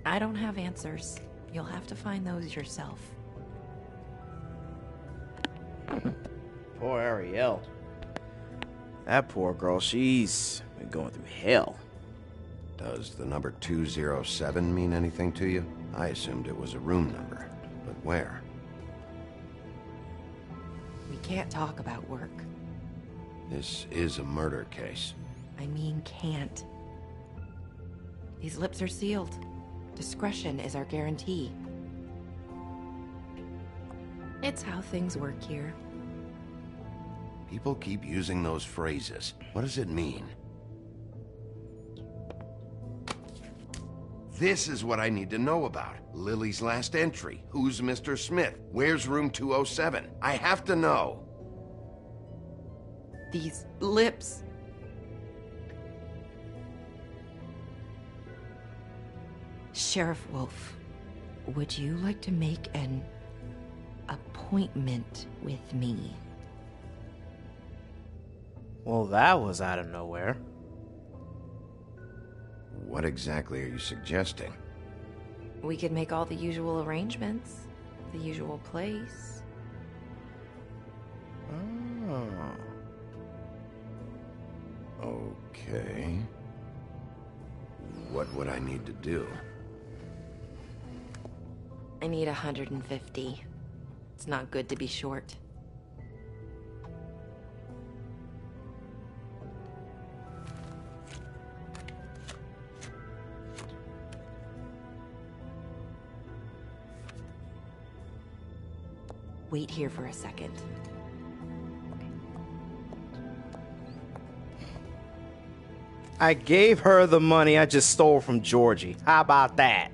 I don't have answers. You'll have to find those yourself. Poor Ariel. That poor girl, she's been going through hell. Does the number 207 mean anything to you? I assumed it was a room number, but where? We can't talk about work. This is a murder case. I mean can't. These lips are sealed. Discretion is our guarantee. It's how things work here. People keep using those phrases. What does it mean? This is what I need to know about. Lily's last entry. Who's Mr. Smith? Where's room 207? I have to know. These lips. Sheriff Wolf, would you like to make an appointment with me? Well, that was out of nowhere. What exactly are you suggesting? We could make all the usual arrangements. The usual place. Okay. What would I need to do? I need 150. It's not good to be short. Wait here for a second. I gave her the money I just stole from Georgie. How about that?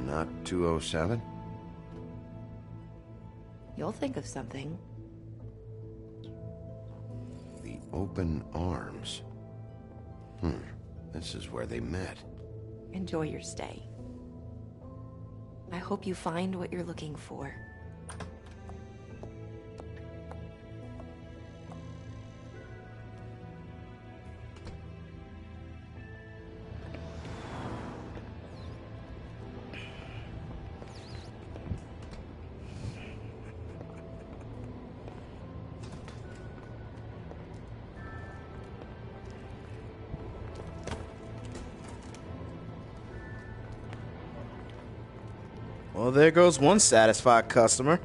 Not 207? You'll think of something. The Open Arms. This is where they met. Enjoy your stay. I hope you find what you're looking for. Well, there goes one satisfied customer.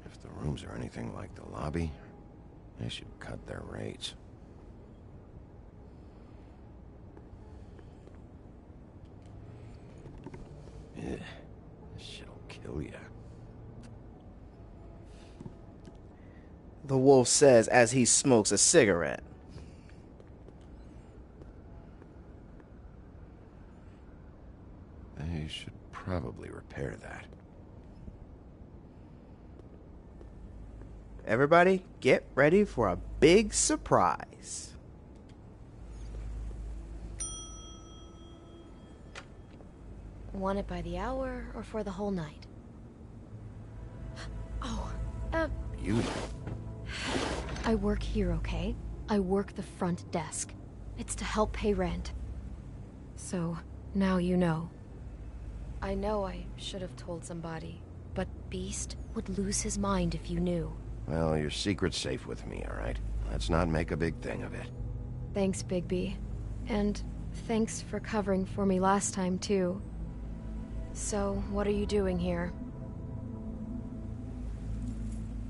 If the rooms are anything like the lobby, they should cut their rates. Ugh, this shit'll kill ya. The wolf says as he smokes a cigarette. They should probably repair that. Everybody, get ready for a big surprise. Want it by the hour or for the whole night? Oh, Beautiful. I work here, okay? I work the front desk. It's to help pay rent. So, now you know. I know I should have told somebody, but Beast would lose his mind if you knew. Well, your secret's safe with me, all right? Let's not make a big thing of it. Thanks, Bigby. And thanks for covering for me last time, too. So, what are you doing here?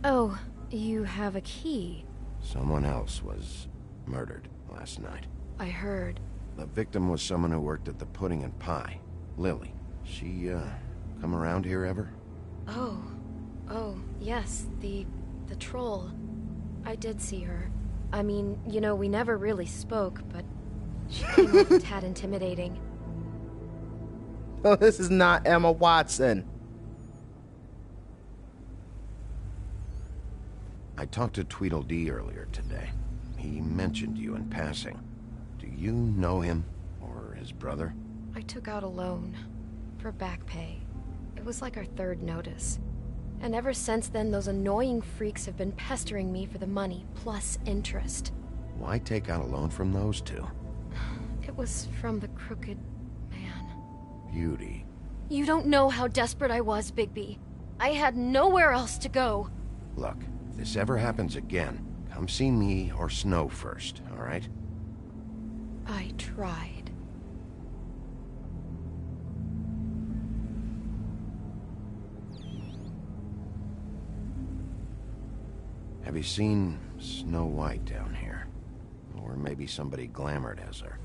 Oh, you have a key. Someone else was murdered last night. I heard. The victim was someone who worked at the Pudding and Pie. Lily. She, come around here ever? Oh, yes, the troll. I did see her. I mean, you know, we never really spoke, but she came off a tad intimidating. Oh, this is not Emma Watson. I talked to Tweedledee earlier today. He mentioned you in passing. Do you know him? Or his brother? I took out a loan. For back pay. It was like our third notice. And ever since then, those annoying freaks have been pestering me for the money, plus interest. Why take out a loan from those two? It was from the Crooked Man. Beauty. You don't know how desperate I was, Bigby. I had nowhere else to go. Look, if this ever happens again, come see me or Snow first, all right? I tried. Have you seen Snow White down here? Or maybe somebody glamored as her?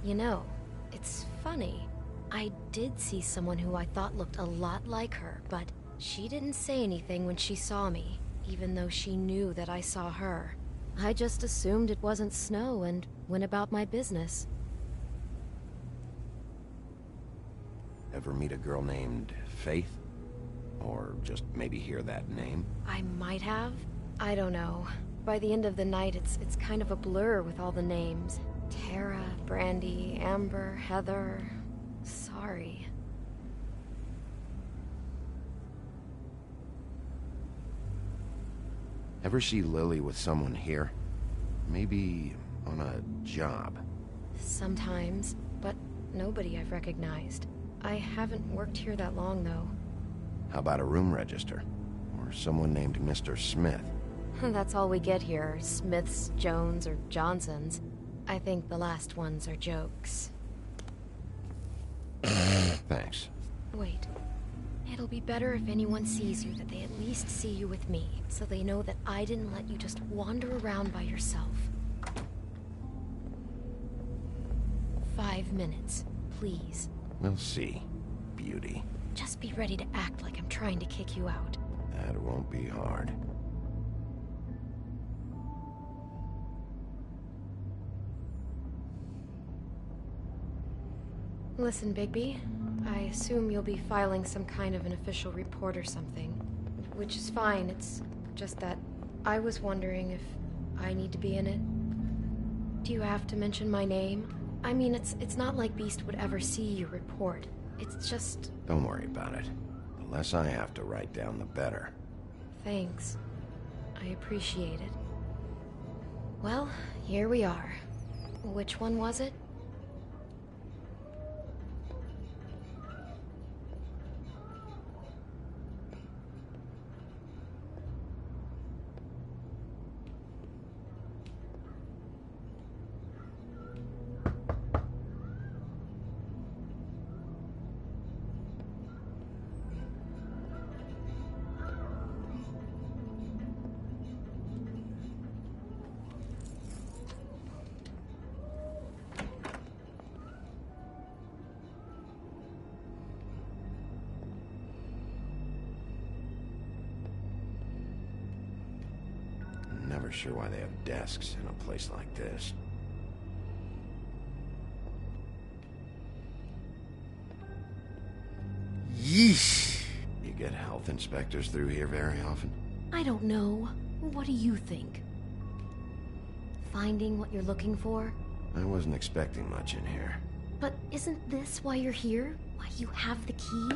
You know, it's funny. I did see someone who I thought looked a lot like her, but she didn't say anything when she saw me, even though she knew that I saw her. I just assumed it wasn't Snow and went about my business. Ever meet a girl named Faith? Or just maybe hear that name? I might have. I don't know. By the end of the night, it's kind of a blur with all the names. Tara, Brandy, Amber, Heather... Sorry. Ever see Lily with someone here? Maybe on a job? Sometimes, but nobody I've recognized. I haven't worked here that long, though. How about a room register? Or someone named Mr. Smith? That's all we get here, Smiths, Jones, or Johnsons. I think the last ones are jokes. Thanks. Wait. It'll be better if anyone sees you that they at least see you with me, so they know that I didn't let you just wander around by yourself. 5 minutes, please. We'll see, Beauty. Just be ready to act like I'm trying to kick you out. That won't be hard. Listen, Bigby, I assume you'll be filing some kind of an official report or something. Which is fine, it's just that I was wondering if I need to be in it. Do you have to mention my name? I mean, it's not like Beast would ever see your report. It's just... Don't worry about it. The less I have to write down, the better. Thanks. I appreciate it. Well, here we are. Which one was it? Never sure why they have desks in a place like this. Yeesh. You get health inspectors through here very often? I don't know. What do you think? Finding what you're looking for? I wasn't expecting much in here. But isn't this why you're here? Why you have the key?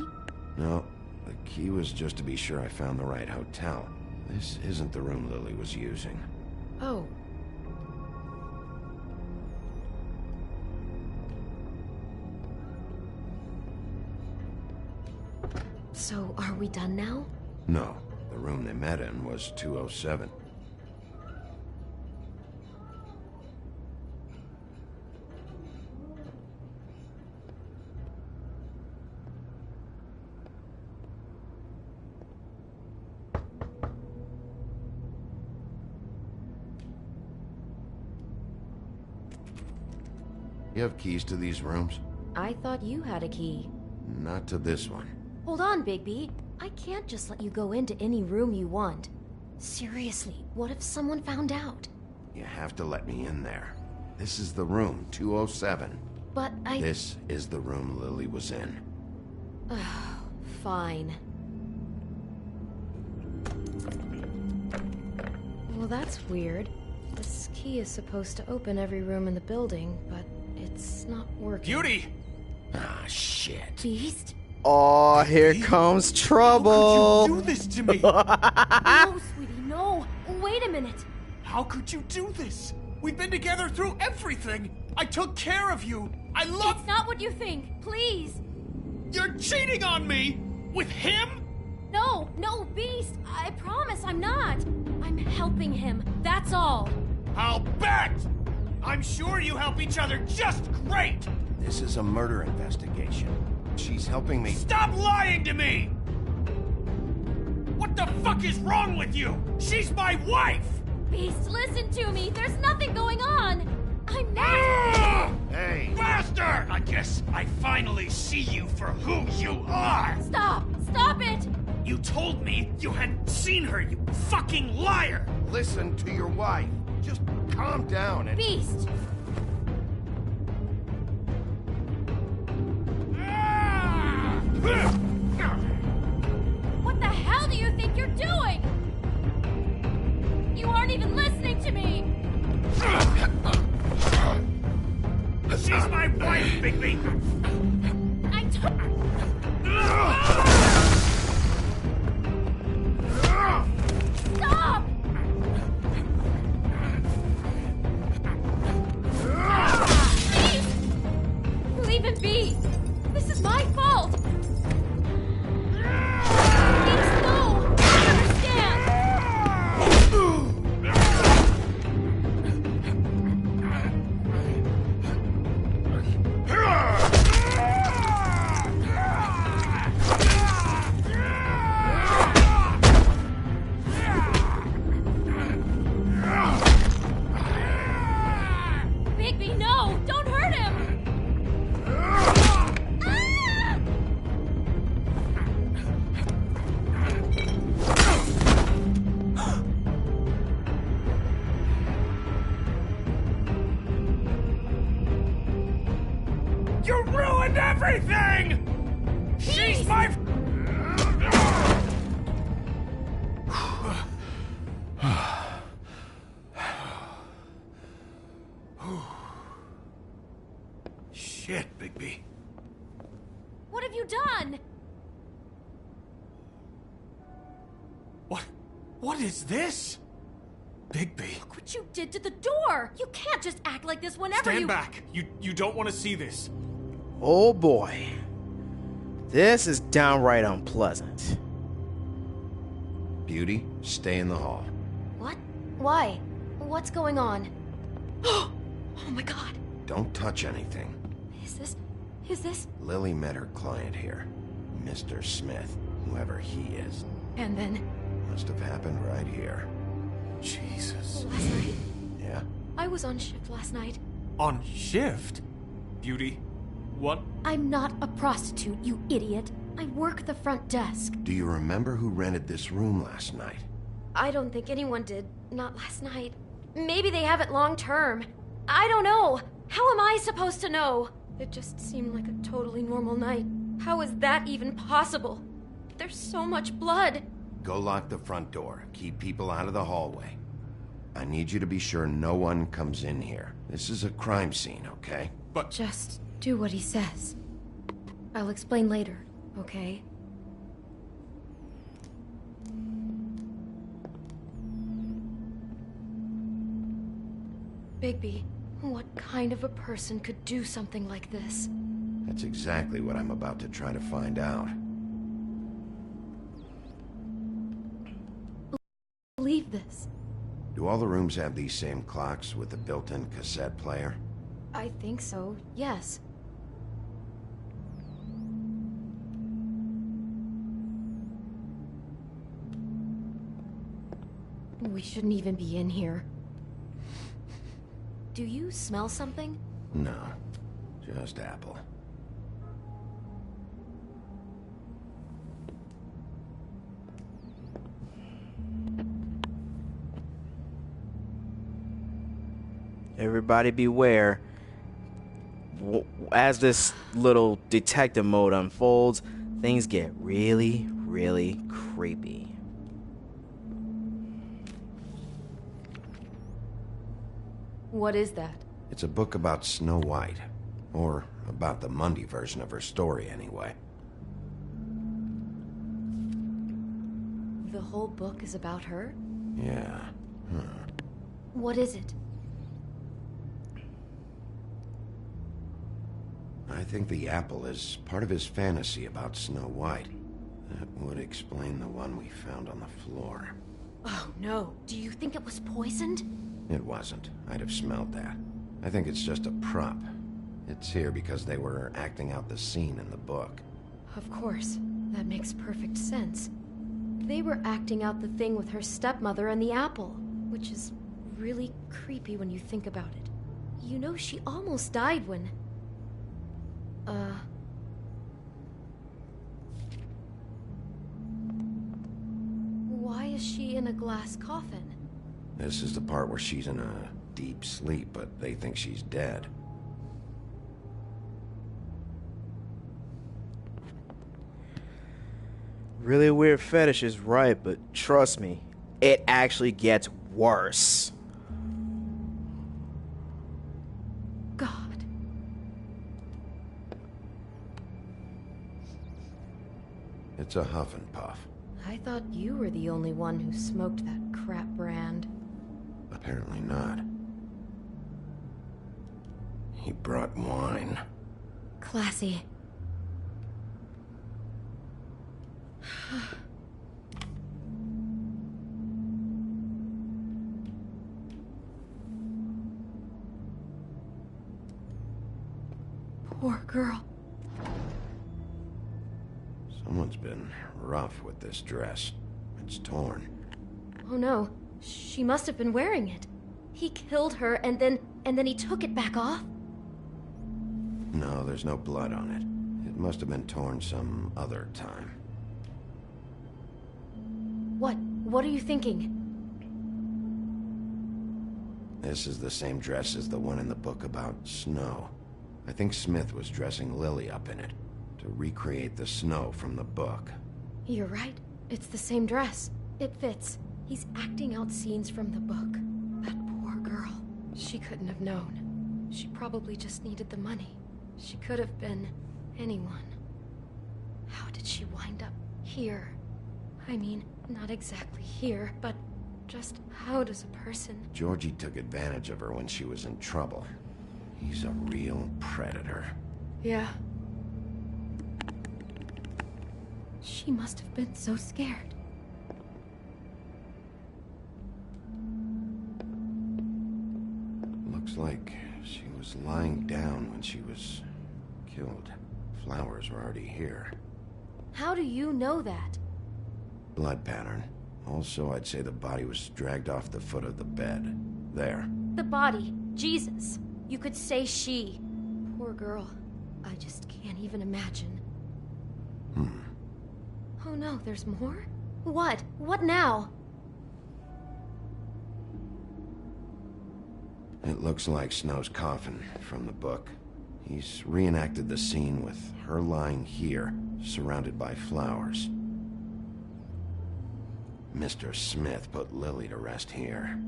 No, the key was just to be sure I found the right hotel. This isn't the room Lily was using. Oh. So, are we done now? No, the room they met in was 207. You have keys to these rooms? I thought you had a key. Not to this one. Hold on, Bigby. I can't just let you go into any room you want. Seriously, what if someone found out? You have to let me in there. This is the room, 207. But This is the room Lily was in. Fine. Well, that's weird. This key is supposed to open every room in the building, but it's not working. Beauty! Ah, shit. Beast? Oh, here comes trouble. How could you do this to me? No, sweetie, no. Wait a minute. How could you do this? We've been together through everything. I took care of you. I love... It's not what you think. Please. You're cheating on me! With him? No, Beast. I promise I'm not. I'm helping him. That's all. I'll bet! I'm sure you help each other just great! This is a murder investigation. She's helping me... Stop lying to me! What the fuck is wrong with you? She's my wife! Beast, listen to me. There's nothing going on. I'm not... Hey! Bastard! I guess I finally see you for who you are! Stop! Stop it! You told me you hadn't seen her, you fucking liar! Listen to your wife. Just calm down and... Beast! What the hell do you think you're doing? You aren't even listening to me! She's my wife, Bigby! Stop! Please! Leave him be! This is my fault! Please, no! I understand! Bigby, no! Don't hurt him! You ruined everything! She's my... Shit, Bigby. What have you done? What is this? Bigby. Look what you did to the door! You can't just act like this whenever Stand you- back. You don't want to see this. Oh boy. This is downright unpleasant. Beauty, stay in the hall. What? Why? What's going on? Oh my god. Don't touch anything. Is this? Lily met her client here. Mr. Smith, whoever he is. And then? Must have happened right here. Jesus. Last night? Yeah? I was on shift last night. On shift? Beauty, what? I'm not a prostitute, you idiot. I work the front desk. Do you remember who rented this room last night? I don't think anyone did. Not last night. Maybe they have it long term. I don't know. How am I supposed to know? It just seemed like a totally normal night. How is that even possible? There's so much blood. Go lock the front door. Keep people out of the hallway. I need you to be sure no one comes in here. This is a crime scene, okay? But... Just do what he says. I'll explain later, okay? Bigby, what kind of a person could do something like this? That's exactly what I'm about to try to find out. Believe this. Do all the rooms have these same clocks with the built-in cassette player? I think so, yes. We shouldn't even be in here. Do you smell something? No. Just Apple. Everybody beware. As this little detective mode unfolds, things get really, really creepy. What is that? It's a book about Snow White. Or about the Mundy version of her story, anyway. The whole book is about her? Yeah. Huh. What is it? I think the apple is part of his fantasy about Snow White. That would explain the one we found on the floor. Oh no, do you think it was poisoned? It wasn't. I'd have smelled that. I think it's just a prop. It's here because they were acting out the scene in the book. Of course. That makes perfect sense. They were acting out the thing with her stepmother and the apple, which is really creepy when you think about it. You know, she almost died when... Why is she in a glass coffin? This is the part where she's in a deep sleep, but they think she's dead. Really weird fetish is right, but trust me, it actually gets worse. God. It's a huff and puff. I thought you were the only one who smoked that crap brand. Apparently not. He brought wine. Classy. Poor girl. Someone's been rough with this dress. It's torn. Oh no, she must have been wearing it. He killed her and then he took it back off? No, there's no blood on it. It must have been torn some other time. What are you thinking? This is the same dress as the one in the book about snow. I think Smith was dressing Lily up in it to recreate the snow from the book. You're right. It's the same dress. It fits. He's acting out scenes from the book. That poor girl. She couldn't have known. She probably just needed the money. She could have been anyone. How did she wind up here? I mean, not exactly here, but just how does a person... Georgie took advantage of her when she was in trouble. He's a real predator. Yeah. She must have been so scared. Looks like she was lying down when she was killed. Flowers were already here. How do you know that? Blood pattern. Also, I'd say the body was dragged off the foot of the bed. There. The body. Jesus. You could say she. Poor girl. I just can't even imagine. Oh no, there's more? What? What now? It looks like Snow's coffin from the book. He's reenacted the scene with her lying here, surrounded by flowers. Mr. Smith put Lily to rest here.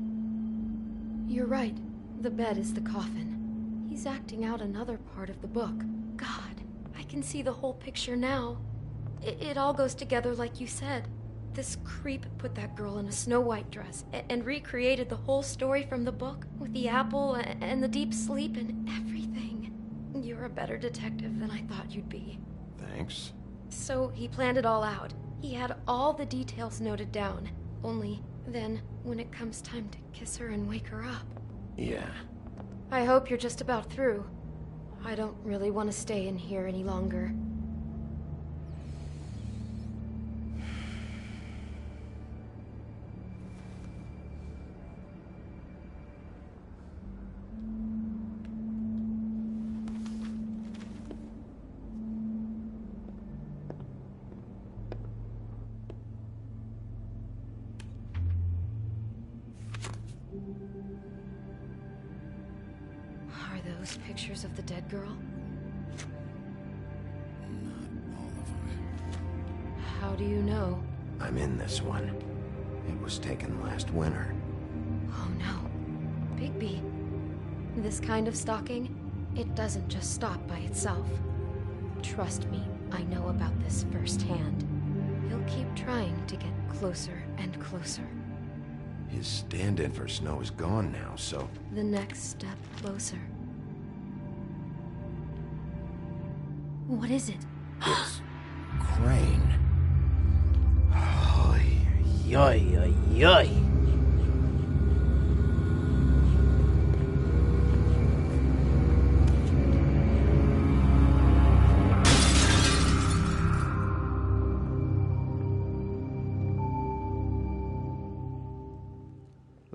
You're right. The bed is the coffin. He's acting out another part of the book. God, I can see the whole picture now. It all goes together like you said. This creep put that girl in a Snow White dress and recreated the whole story from the book with the apple and the deep sleep and everything. You're a better detective than I thought you'd be. Thanks. So he planned it all out. He had all the details noted down. Only then, when it comes time to kiss her and wake her up. Yeah. I hope you're just about through. I don't really want to stay in here any longer. Are those pictures of the dead girl? How do you know? I'm in this one. It was taken last winter. Oh no. Bigby. This kind of stalking, it doesn't just stop by itself. Trust me, I know about this firsthand. He'll keep trying to get closer and closer. His stand-in for Snow is gone now, so... The next step closer. What is it? It's Crane. Yoy, yoy, yoy.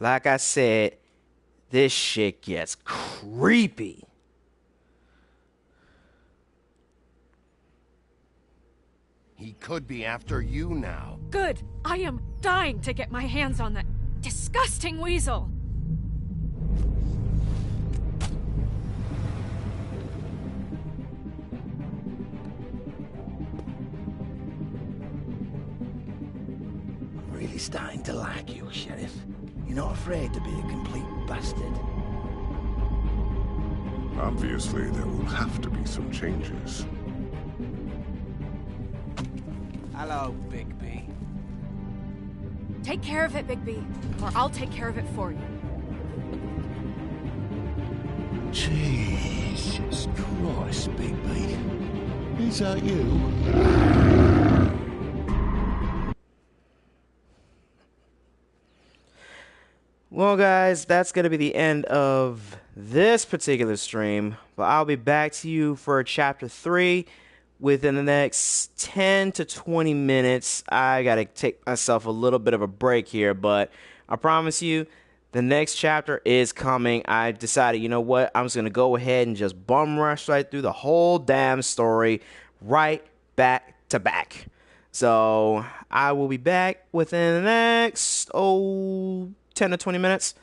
Like I said, this shit gets creepy. He could be after you now. Good. I am dying to get my hands on that disgusting weasel. I'm really starting to like you, Sheriff. You're not afraid to be a complete bastard. Obviously, there will have to be some changes. Hello, Bigby. Take care of it, Bigby, or I'll take care of it for you. Jesus Christ, Bigby. Is that you? Well, guys, that's going to be the end of this particular stream, but I'll be back to you for chapter 3 within the next 10 to 20 minutes. I got to take myself a little bit of a break here, but I promise you, the next chapter is coming. I decided, you know what, I'm just going to go ahead and just bum rush right through the whole damn story right back to back. So I will be back within the next, 10 to 20 minutes.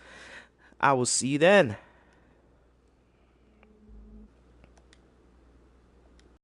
I will see you then.